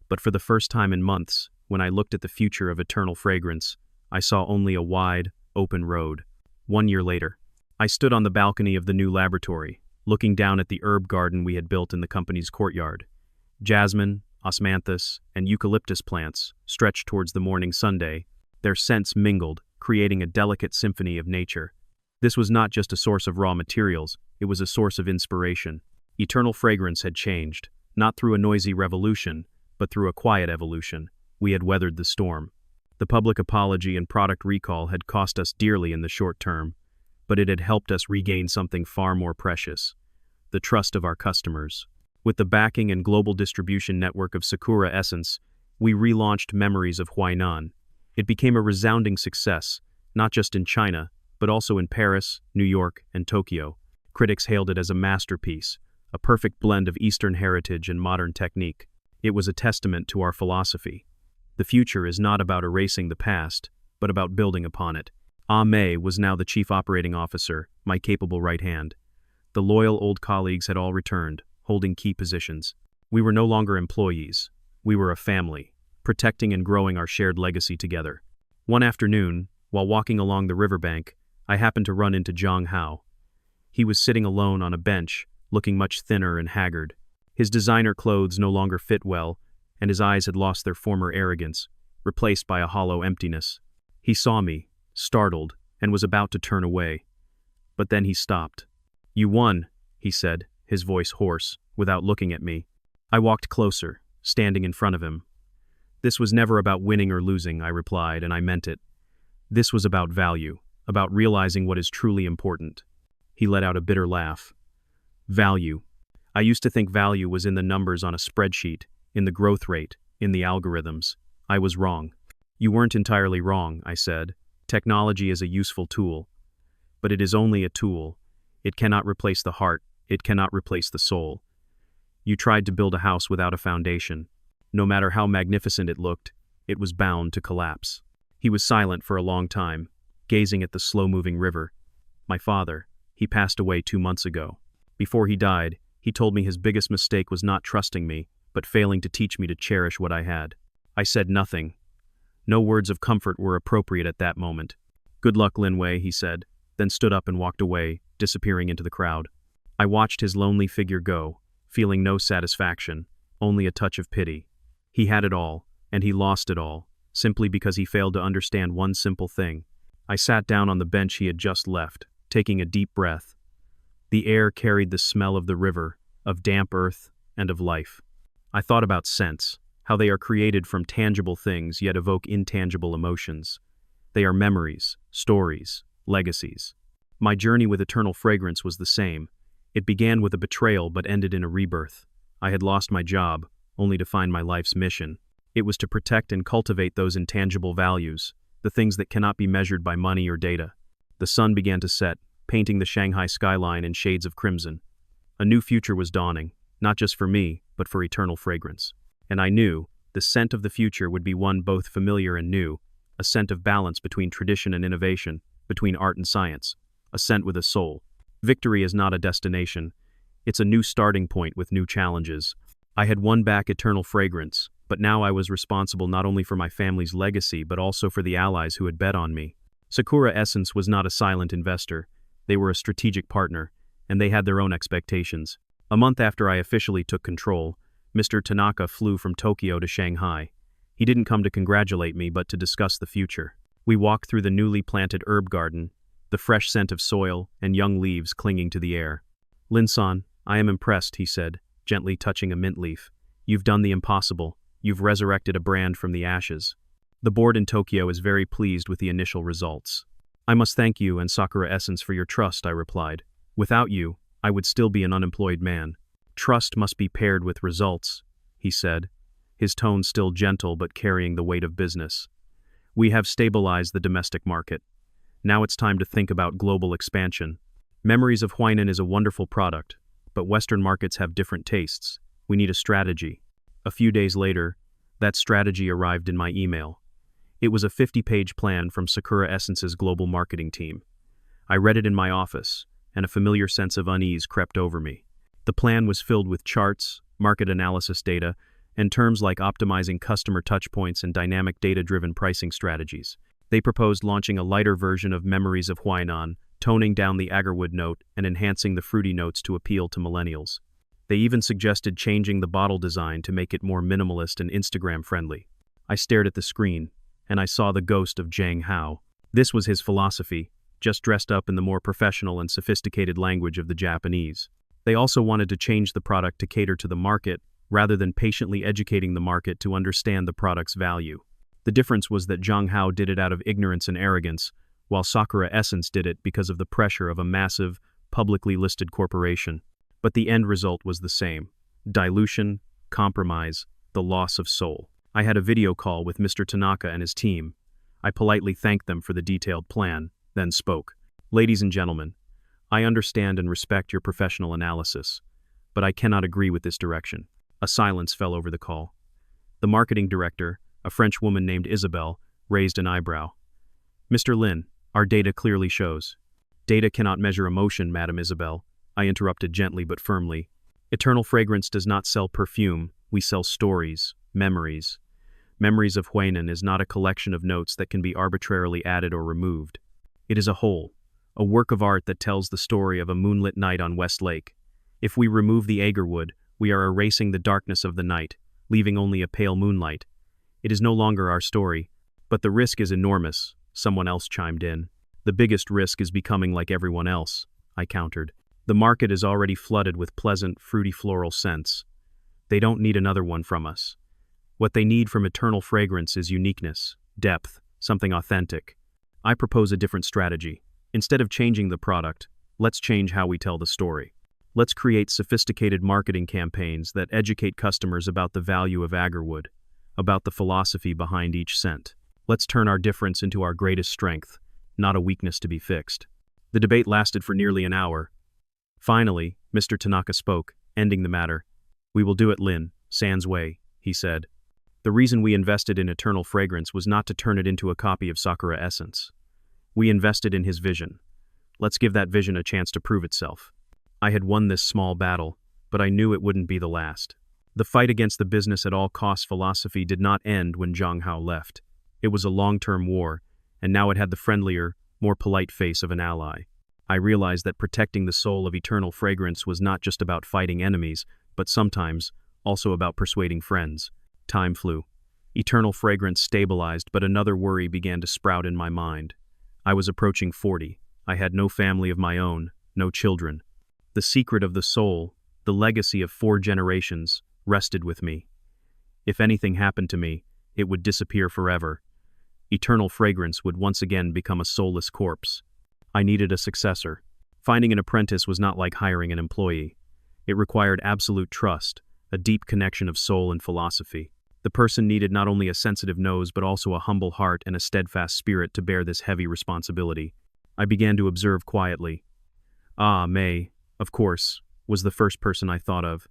but for the first time in months, when I looked at the future of Eternal Fragrance, I saw only a wide, open road. 1 year later, I stood on the balcony of the new laboratory, looking down at the herb garden we had built in the company's courtyard. Jasmine, osmanthus, and eucalyptus plants stretched towards the morning sunday, their scents mingled, creating a delicate symphony of nature. This was not just a source of raw materials, it was a source of inspiration. Eternal Fragrance had changed, not through a noisy revolution, but through a quiet evolution. We had weathered the storm. The public apology and product recall had cost us dearly in the short term, but it had helped us regain something far more precious: the trust of our customers. With the backing and global distribution network of Sakura Essence, we relaunched Memories of Huainan. It became a resounding success, not just in China, but also in Paris, New York, and Tokyo. Critics hailed it as a masterpiece, a perfect blend of Eastern heritage and modern technique. It was a testament to our philosophy. The future is not about erasing the past, but about building upon it. Ame was now the chief operating officer, my capable right hand. The loyal old colleagues had all returned, holding key positions. We were no longer employees. We were a family, protecting and growing our shared legacy together. One afternoon, while walking along the riverbank, I happened to run into Zhang Hao. He was sitting alone on a bench, looking much thinner and haggard. His designer clothes no longer fit well, and his eyes had lost their former arrogance, replaced by a hollow emptiness. He saw me, startled, and was about to turn away. But then he stopped. "You won," he said, his voice hoarse, without looking at me. I walked closer, standing in front of him. "This was never about winning or losing," I replied, and I meant it. "This was about value, about realizing what is truly important." He let out a bitter laugh. "Value. I used to think value was in the numbers on a spreadsheet, in the growth rate, in the algorithms. I was wrong." "You weren't entirely wrong," I said. "Technology is a useful tool. But it is only a tool. It cannot replace the heart. It cannot replace the soul. You tried to build a house without a foundation. No matter how magnificent it looked, it was bound to collapse." He was silent for a long time, gazing at the slow-moving river. "My father, he passed away 2 months ago. Before he died, he told me his biggest mistake was not trusting me, but failing to teach me to cherish what I had." I said nothing. No words of comfort were appropriate at that moment. "Good luck, Linwei," he said, then stood up and walked away, disappearing into the crowd. I watched his lonely figure go, feeling no satisfaction, only a touch of pity. He had it all, and he lost it all, simply because he failed to understand one simple thing. I sat down on the bench he had just left, taking a deep breath. The air carried the smell of the river, of damp earth, and of life. I thought about scents, how they are created from tangible things yet evoke intangible emotions. They are memories, stories, legacies. My journey with eternal fragrance was the same. It began with a betrayal but ended in a rebirth. I had lost my job, only to find my life's mission. It was to protect and cultivate those intangible values, the things that cannot be measured by money or data. The sun began to set, painting the Shanghai skyline in shades of crimson. A new future was dawning, not just for me, but for eternal fragrance. And I knew the scent of the future would be one both familiar and new, a scent of balance between tradition and innovation, between art and science, a scent with a soul. Victory is not a destination. It's a new starting point with new challenges. I had won back eternal fragrance, but now I was responsible not only for my family's legacy but also for the allies who had bet on me. Sakura Essence was not a silent investor. They were a strategic partner, and they had their own expectations. A month after I officially took control, Mr. Tanaka flew from Tokyo to Shanghai. He didn't come to congratulate me but to discuss the future. We walked through the newly planted herb garden, the fresh scent of soil and young leaves clinging to the air. "Lin-san, I am impressed," he said, gently touching a mint leaf. "You've done the impossible. You've resurrected a brand from the ashes. The board in Tokyo is very pleased with the initial results." "I must thank you and Sakura Essence for your trust," I replied. "Without you, I would still be an unemployed man." "Trust must be paired with results," he said, his tone still gentle but carrying the weight of business. "We have stabilized the domestic market. Now it's time to think about global expansion. Memories of Huainan is a wonderful product, but Western markets have different tastes. We need a strategy." A few days later, that strategy arrived in my email. It was a 50-page plan from Sakura Essence's global marketing team. I read it in my office, and a familiar sense of unease crept over me. The plan was filled with charts, market analysis data, and terms like optimizing customer touchpoints and dynamic data-driven pricing strategies. They proposed launching a lighter version of Memories of Huainan, toning down the agarwood note and enhancing the fruity notes to appeal to millennials. They even suggested changing the bottle design to make it more minimalist and Instagram-friendly. I stared at the screen, and I saw the ghost of Zhang Hao. This was his philosophy, just dressed up in the more professional and sophisticated language of the Japanese. They also wanted to change the product to cater to the market, rather than patiently educating the market to understand the product's value. The difference was that Zhang Hao did it out of ignorance and arrogance, while Sakura Essence did it because of the pressure of a massive, publicly listed corporation. But the end result was the same: dilution, compromise, the loss of soul. I had a video call with Mr. Tanaka and his team. I politely thanked them for the detailed plan, then spoke. "Ladies and gentlemen, I understand and respect your professional analysis, but I cannot agree with this direction." A silence fell over the call. The marketing director, a French woman named Isabelle, raised an eyebrow. "Mr. Lin, our data clearly shows." "Data cannot measure emotion, Madame Isabelle," I interrupted gently but firmly. "Eternal Fragrance does not sell perfume, we sell stories, memories. Memories of Huainan is not a collection of notes that can be arbitrarily added or removed. It is a whole, a work of art that tells the story of a moonlit night on West Lake. If we remove the agarwood, we are erasing the darkness of the night, leaving only a pale moonlight. It is no longer our story, but the risk is enormous, someone else chimed in. The biggest risk is becoming like everyone else, I countered. The market is already flooded with pleasant, fruity floral scents. They don't need another one from us. What they need from Eternal Fragrance is uniqueness, depth, something authentic. I propose a different strategy. Instead of changing the product, let's change how we tell the story. Let's create sophisticated marketing campaigns that educate customers about the value of agarwood, about the philosophy behind each scent. Let's turn our difference into our greatest strength, not a weakness to be fixed. The debate lasted for nearly an hour. Finally, Mr. Tanaka spoke, ending the matter. "We will do it, Lin, Sans way," he said. "The reason we invested in Eternal Fragrance was not to turn it into a copy of Sakura Essence. We invested in his vision. Let's give that vision a chance to prove itself." I had won this small battle, but I knew it wouldn't be the last. The fight against the business at all costs philosophy did not end when Zhang Hao left. It was a long-term war, and now it had the friendlier, more polite face of an ally. I realized that protecting the soul of Eternal Fragrance was not just about fighting enemies, but sometimes also about persuading friends. Time flew. Eternal Fragrance stabilized, but another worry began to sprout in my mind. I was approaching 40. I had no family of my own, no children. The secret of the soul, the legacy of 4 generations, rested with me. If anything happened to me, it would disappear forever. Eternal Fragrance would once again become a soulless corpse. I needed a successor. Finding an apprentice was not like hiring an employee. It required absolute trust, a deep connection of soul and philosophy. The person needed not only a sensitive nose but also a humble heart and a steadfast spirit to bear this heavy responsibility. I began to observe quietly. May, of course, was the first person I thought of.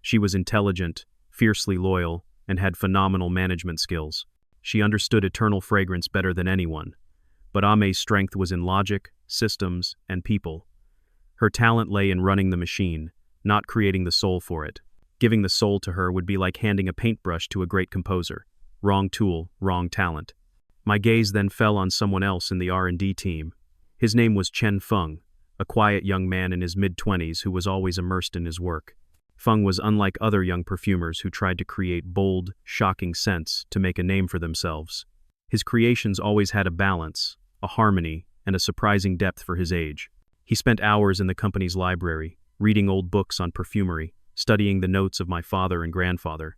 She was intelligent, fiercely loyal, and had phenomenal management skills. She understood Eternal Fragrance better than anyone. But Ame's strength was in logic, systems, and people. Her talent lay in running the machine, not creating the soul for it. Giving the soul to her would be like handing a paintbrush to a great composer. Wrong tool, wrong talent. My gaze then fell on someone else in the R&D team. His name was Chen Feng, a quiet young man in his mid-20s who was always immersed in his work. Feng was unlike other young perfumers who tried to create bold, shocking scents to make a name for themselves. His creations always had a balance, a harmony, and a surprising depth for his age. He spent hours in the company's library, reading old books on perfumery, studying the notes of my father and grandfather.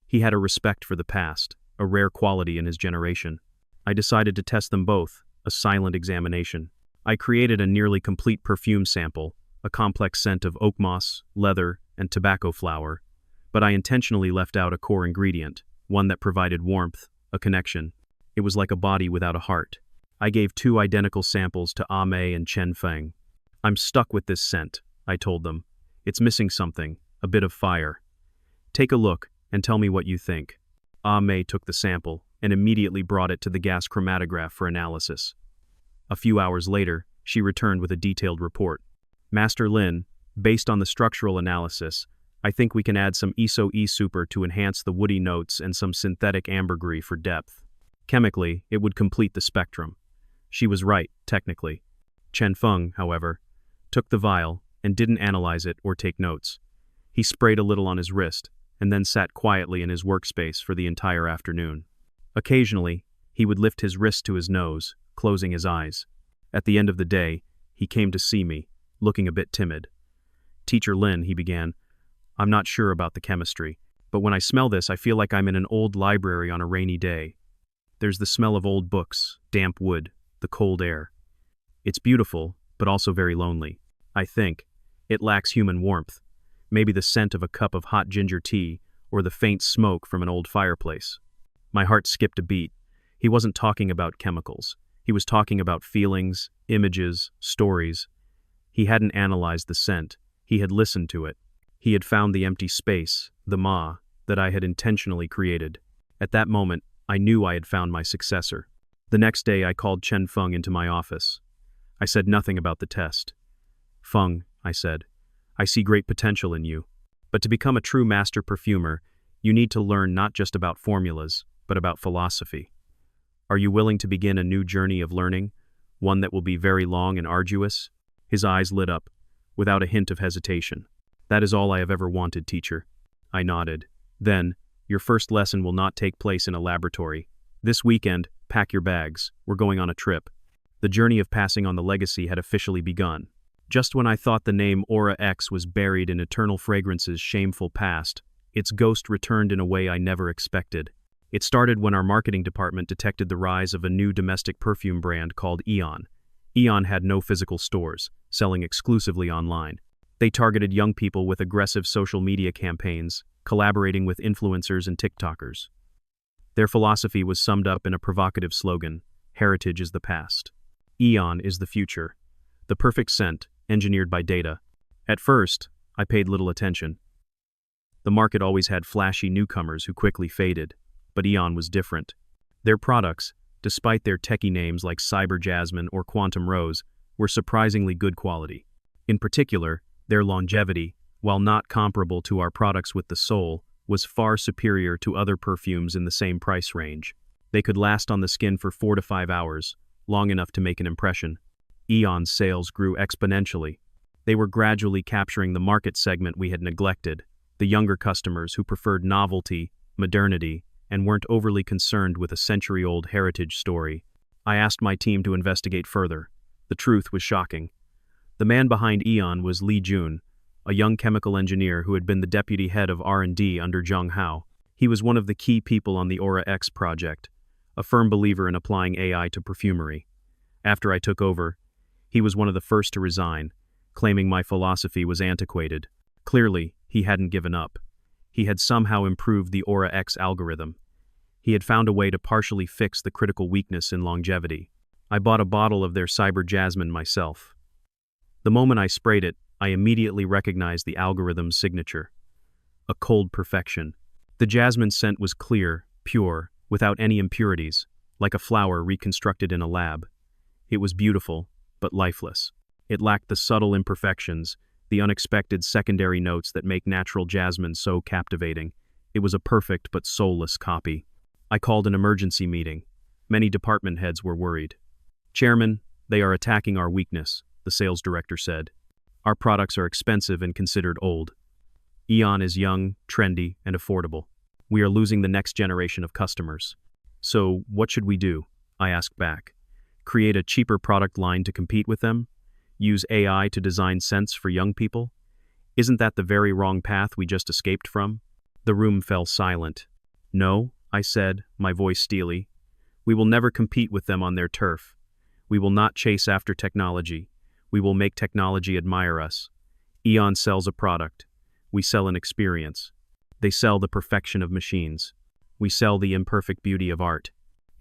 He had a respect for the past, a rare quality in his generation. I decided to test them both, a silent examination. I created a nearly complete perfume sample, a complex scent of oak moss, leather, and tobacco flower, but I intentionally left out a core ingredient, one that provided warmth, a connection. It was like a body without a heart. I gave 2 identical samples to Ame and Chen Feng. "I'm stuck with this scent," I told them. "It's missing something, a bit of fire. Take a look and tell me what you think." Ame took the sample and immediately brought it to the gas chromatograph for analysis. A few hours later, she returned with a detailed report. "Master Lin, based on the structural analysis, I think we can add some ISO-E super to enhance the woody notes and some synthetic ambergris for depth. Chemically, it would complete the spectrum." She was right, technically. Chen Feng, however, took the vial and didn't analyze it or take notes. He sprayed a little on his wrist and then sat quietly in his workspace for the entire afternoon. Occasionally, he would lift his wrist to his nose, closing his eyes. At the end of the day, he came to see me, looking a bit timid. "Teacher Lin," he began, "I'm not sure about the chemistry, but when I smell this, I feel like I'm in an old library on a rainy day. There's the smell of old books, damp wood, the cold air. It's beautiful, but also very lonely. I think it lacks human warmth, maybe the scent of a cup of hot ginger tea or the faint smoke from an old fireplace." My heart skipped a beat. He wasn't talking about chemicals. He was talking about feelings, images, stories. He hadn't analyzed the scent. He had listened to it. He had found the empty space, the ma, that I had intentionally created. At that moment, I knew I had found my successor. The next day, I called Chen Feng into my office. I said nothing about the test. "Feng," I said, "I see great potential in you. But to become a true master perfumer, you need to learn not just about formulas, but about philosophy. Are you willing to begin a new journey of learning, One that will be very long and arduous? His eyes lit up, without a hint of hesitation. That is all I have ever wanted, teacher. I nodded. Then, your first lesson will not take place in a laboratory. This weekend, pack your bags. We're going on a trip. The journey of passing on the legacy had officially begun. Just when I thought the name Aura X was buried in Eternal Fragrance's shameful past, its ghost returned in a way I never expected. It started when our marketing department detected the rise of a new domestic perfume brand called Eon. Eon had no physical stores, selling exclusively online. They targeted young people with aggressive social media campaigns, collaborating with influencers and TikTokers. Their philosophy was summed up in a provocative slogan: heritage is the past. Eon is the future. The perfect scent, engineered by data. At first, I paid little attention. The market always had flashy newcomers who quickly faded, but Eon was different. Their products, despite their techie names like Cyber Jasmine or Quantum Rose, were surprisingly good quality. In particular, their longevity, while not comparable to our products with the soul, was far superior to other perfumes in the same price range. They could last on the skin for 4 to 5 hours, long enough to make an impression. Eon's sales grew exponentially. They were gradually capturing the market segment we had neglected, the younger customers who preferred novelty, modernity, and weren't overly concerned with a century-old heritage story. I asked my team to investigate further. The truth was shocking. The man behind Eon was Li Jun, a young chemical engineer who had been the deputy head of R&D under Zheng Hao. He was one of the key people on the Aura X project, a firm believer in applying AI to perfumery. After I took over, he was one of the first to resign, claiming my philosophy was antiquated. Clearly, he hadn't given up. He had somehow improved the Aura X algorithm. He had found a way to partially fix the critical weakness in longevity. I bought a bottle of their Cyber Jasmine myself. The moment I sprayed it, I immediately recognized the algorithm's signature. A cold perfection. The jasmine scent was clear, pure, without any impurities, like a flower reconstructed in a lab. It was beautiful, but lifeless. It lacked the subtle imperfections, the unexpected secondary notes that make natural jasmine so captivating. It was a perfect but soulless copy. I called an emergency meeting. Many department heads were worried. "Chairman, they are attacking our weakness," the sales director said. "Our products are expensive and considered old. Eon is young, trendy, and affordable. We are losing the next generation of customers. So, what should we do?" I asked back. Create a cheaper product line to compete with them? Use AI to design scents for young people? Isn't that the very wrong path we just escaped from? The room fell silent. "No," I said, my voice steely. "We will never compete with them on their turf. We will not chase after technology. We will make technology admire us. Eon sells a product. We sell an experience. They sell the perfection of machines. We sell the imperfect beauty of art.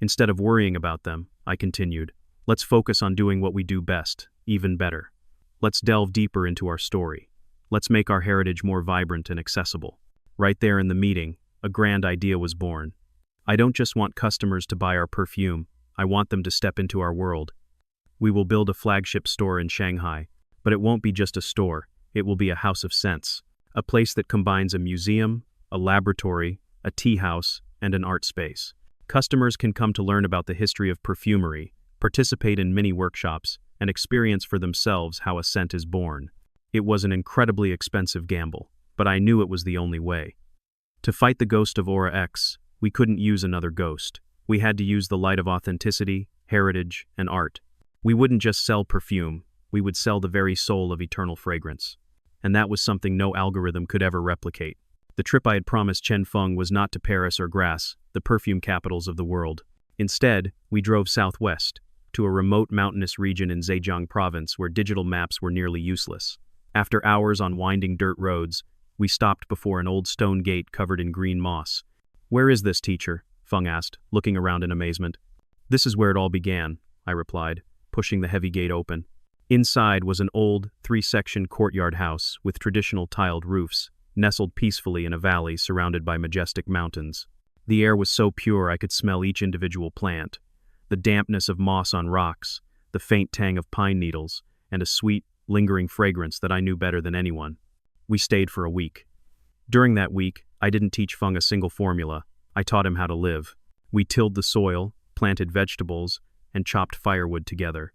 Instead of worrying about them," I continued, "let's focus on doing what we do best, even better. Let's delve deeper into our story. Let's make our heritage more vibrant and accessible." Right there in the meeting, a grand idea was born. I don't just want customers to buy our perfume, I want them to step into our world. We will build a flagship store in Shanghai, but it won't be just a store, it will be a house of scents, a place that combines a museum, a laboratory, a tea house, and an art space. Customers can come to learn about the history of perfumery, participate in mini workshops, and experience for themselves how a scent is born. It was an incredibly expensive gamble, but I knew it was the only way. To fight the ghost of Aura X, we couldn't use another ghost. We had to use the light of authenticity, heritage, and art. We wouldn't just sell perfume, we would sell the very soul of eternal fragrance. And that was something no algorithm could ever replicate. The trip I had promised Chen Feng was not to Paris or Grasse, the perfume capitals of the world. Instead, we drove southwest, to a remote mountainous region in Zhejiang province where digital maps were nearly useless. After hours on winding dirt roads, we stopped before an old stone gate covered in green moss. "Where is this, teacher?" Feng asked, looking around in amazement. "This is where it all began," I replied, pushing the heavy gate open. Inside was an old, 3-section courtyard house with traditional tiled roofs, nestled peacefully in a valley surrounded by majestic mountains. The air was so pure I could smell each individual plant, the dampness of moss on rocks, the faint tang of pine needles, and a sweet, lingering fragrance that I knew better than anyone. We stayed for a week. During that week, I didn't teach Feng a single formula. I taught him how to live. We tilled the soil, planted vegetables, and chopped firewood together.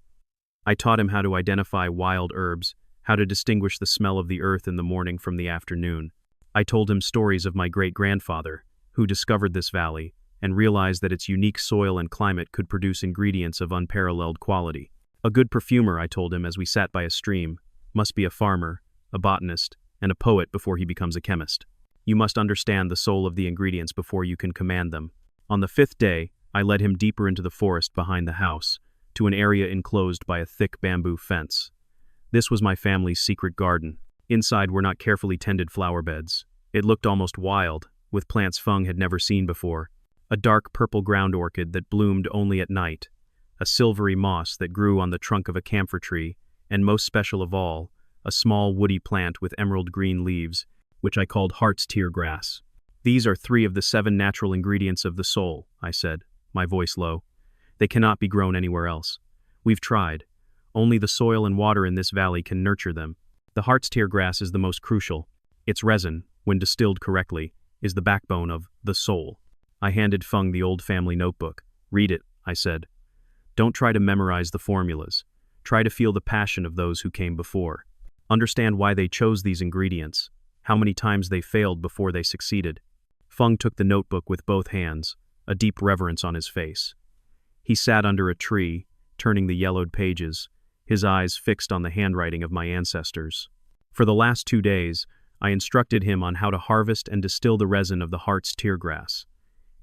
I taught him how to identify wild herbs, how to distinguish the smell of the earth in the morning from the afternoon. I told him stories of my great-grandfather, who discovered this valley and realized that its unique soil and climate could produce ingredients of unparalleled quality. A good perfumer, I told him as we sat by a stream, must be a farmer, a botanist, and a poet before he becomes a chemist. You must understand the soul of the ingredients before you can command them. On the 5th day, I led him deeper into the forest behind the house, to an area enclosed by a thick bamboo fence. This was my family's secret garden. Inside were not carefully tended flower beds. It looked almost wild, with plants Feng had never seen before. A dark purple ground orchid that bloomed only at night, a silvery moss that grew on the trunk of a camphor tree, and most special of all, a small woody plant with emerald green leaves, which I called heart's tear grass. These are 3 of the 7 natural ingredients of the soul, I said, my voice low. They cannot be grown anywhere else. We've tried. Only the soil and water in this valley can nurture them. The heart's tear grass is the most crucial. Its resin, when distilled correctly, is the backbone of the soul. I handed Feng the old family notebook. Read it, I said. Don't try to memorize the formulas. Try to feel the passion of those who came before. Understand why they chose these ingredients, how many times they failed before they succeeded. Feng took the notebook with both hands, a deep reverence on his face. He sat under a tree, turning the yellowed pages, his eyes fixed on the handwriting of my ancestors. For the last 2 days, I instructed him on how to harvest and distill the resin of the heart's tear grass.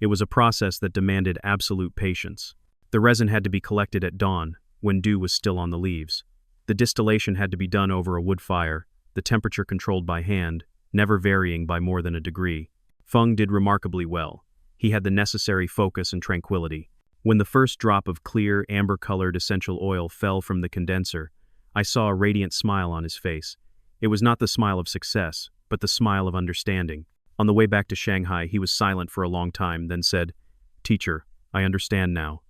It was a process that demanded absolute patience. The resin had to be collected at dawn, when dew was still on the leaves. The distillation had to be done over a wood fire, the temperature controlled by hand, never varying by more than a degree. Feng did remarkably well. He had the necessary focus and tranquility. When the first drop of clear, amber-colored essential oil fell from the condenser, I saw a radiant smile on his face. It was not the smile of success, but the smile of understanding. On the way back to Shanghai, he was silent for a long time, then said, "Teacher, I understand now.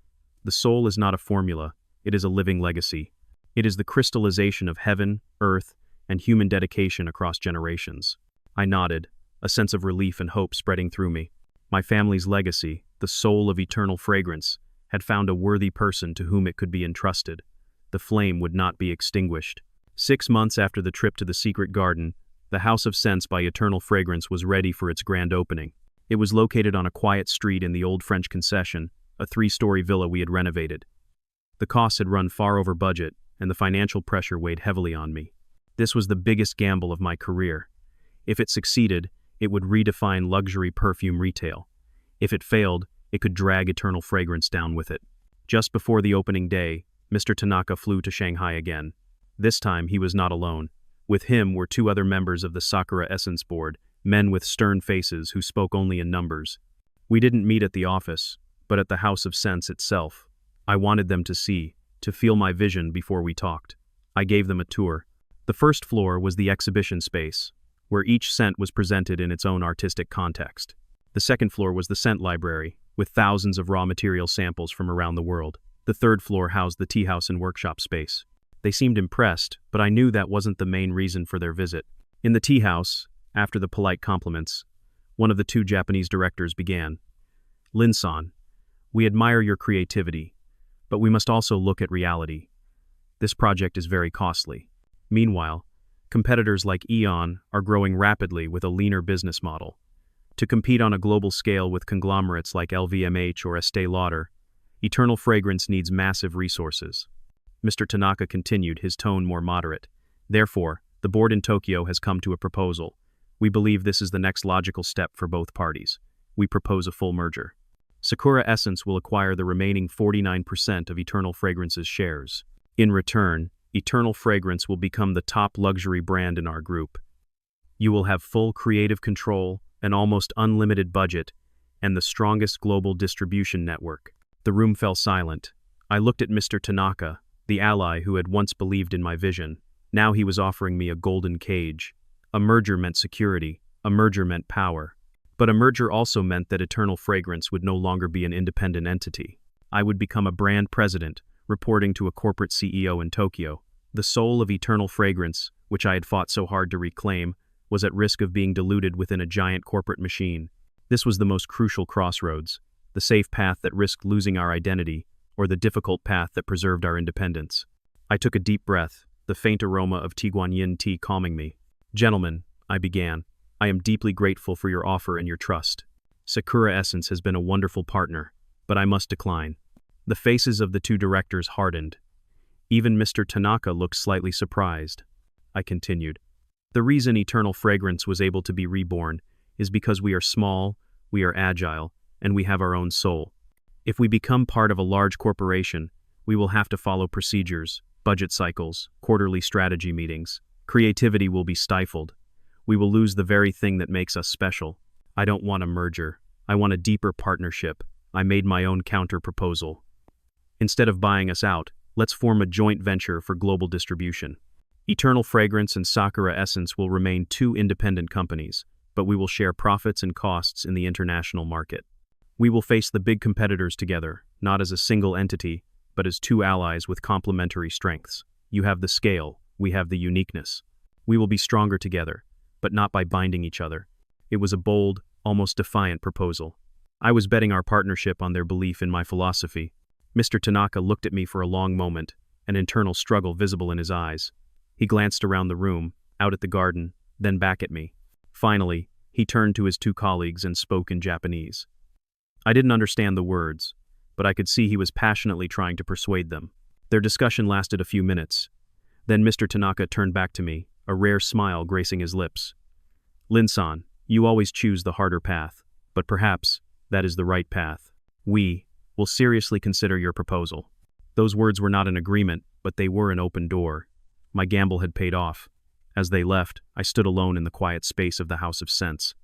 The soul is not a formula, it is a living legacy. It is the crystallization of heaven, earth, and human dedication across generations." I nodded, a sense of relief and hope spreading through me. My family's legacy, the soul of eternal fragrance, had found a worthy person to whom it could be entrusted. The flame would not be extinguished. 6 months after the trip to the secret garden, the House of Scents by Eternal Fragrance was ready for its grand opening. It was located on a quiet street in the old French concession, a 3-story villa we had renovated. The costs had run far over budget, and the financial pressure weighed heavily on me. This was the biggest gamble of my career. If it succeeded, it would redefine luxury perfume retail. If it failed, it could drag Eternal Fragrance down with it. Just before the opening day, Mr. Tanaka flew to Shanghai again. This time, he was not alone. With him were 2 other members of the Sakura Essence Board, men with stern faces who spoke only in numbers. We didn't meet at the office, but at the House of Scents itself. I wanted them to see, to feel my vision before we talked. I gave them a tour. The first floor was the exhibition space, where each scent was presented in its own artistic context. The second floor was the scent library, with thousands of raw material samples from around the world. The third floor housed the tea house and workshop space. They seemed impressed, but I knew that wasn't the main reason for their visit. In the tea house, after the polite compliments, one of the 2 Japanese directors began. "Lin-san, we admire your creativity, but we must also look at reality. This project is very costly. Meanwhile, competitors like Aeon are growing rapidly with a leaner business model. To compete on a global scale with conglomerates like LVMH or Estée Lauder, Eternal Fragrance needs massive resources." Mr. Tanaka continued, his tone more moderate. "Therefore, the board in Tokyo has come to a proposal. We believe this is the next logical step for both parties. We propose a full merger. Sakura Essence will acquire the remaining 49% of Eternal Fragrance's shares. In return, Eternal Fragrance will become the top luxury brand in our group. You will have full creative control, an almost unlimited budget, and the strongest global distribution network." The room fell silent. I looked at Mr. Tanaka, the ally who had once believed in my vision. Now he was offering me a golden cage. A merger meant security. A merger meant power. But a merger also meant that Eternal Fragrance would no longer be an independent entity. I would become a brand president, reporting to a corporate CEO in Tokyo. The soul of Eternal Fragrance, which I had fought so hard to reclaim, was at risk of being diluted within a giant corporate machine. This was the most crucial crossroads, the safe path that risked losing our identity, or the difficult path that preserved our independence. I took a deep breath, the faint aroma of Tiguanyin tea calming me. "Gentlemen," I began, "I am deeply grateful for your offer and your trust. Sakura Essence has been a wonderful partner, but I must decline." The faces of the two directors hardened. Even Mr. Tanaka looked slightly surprised. I continued. "The reason Eternal Fragrance was able to be reborn is because we are small, we are agile, and we have our own soul. If we become part of a large corporation, we will have to follow procedures, budget cycles, quarterly strategy meetings. Creativity will be stifled. We will lose the very thing that makes us special. I don't want a merger. I want a deeper partnership. I made my own counter-proposal. Instead of buying us out, let's form a joint venture for global distribution. Eternal Fragrance and Sakura Essence will remain two independent companies, but we will share profits and costs in the international market. We will face the big competitors together, not as a single entity, but as two allies with complementary strengths. You have the scale, we have the uniqueness. We will be stronger together, but not by binding each other." It was a bold, almost defiant proposal. I was betting our partnership on their belief in my philosophy. Mr. Tanaka looked at me for a long moment, an internal struggle visible in his eyes. He glanced around the room, out at the garden, then back at me. Finally, he turned to his two colleagues and spoke in Japanese. I didn't understand the words, but I could see he was passionately trying to persuade them. Their discussion lasted a few minutes. Then Mr. Tanaka turned back to me, a rare smile gracing his lips. "Lin-san, you always choose the harder path, but perhaps that is the right path. We will seriously consider your proposal." Those words were not an agreement, but they were an open door. My gamble had paid off. As they left, I stood alone in the quiet space of the House of Scents.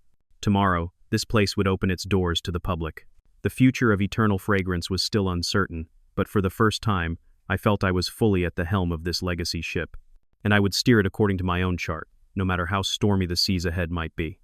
Tomorrow, this place would open its doors to the public. The future of Eternal Fragrance was still uncertain, but for the first time, I felt I was fully at the helm of this legacy ship, and I would steer it according to my own chart, no matter how stormy the seas ahead might be.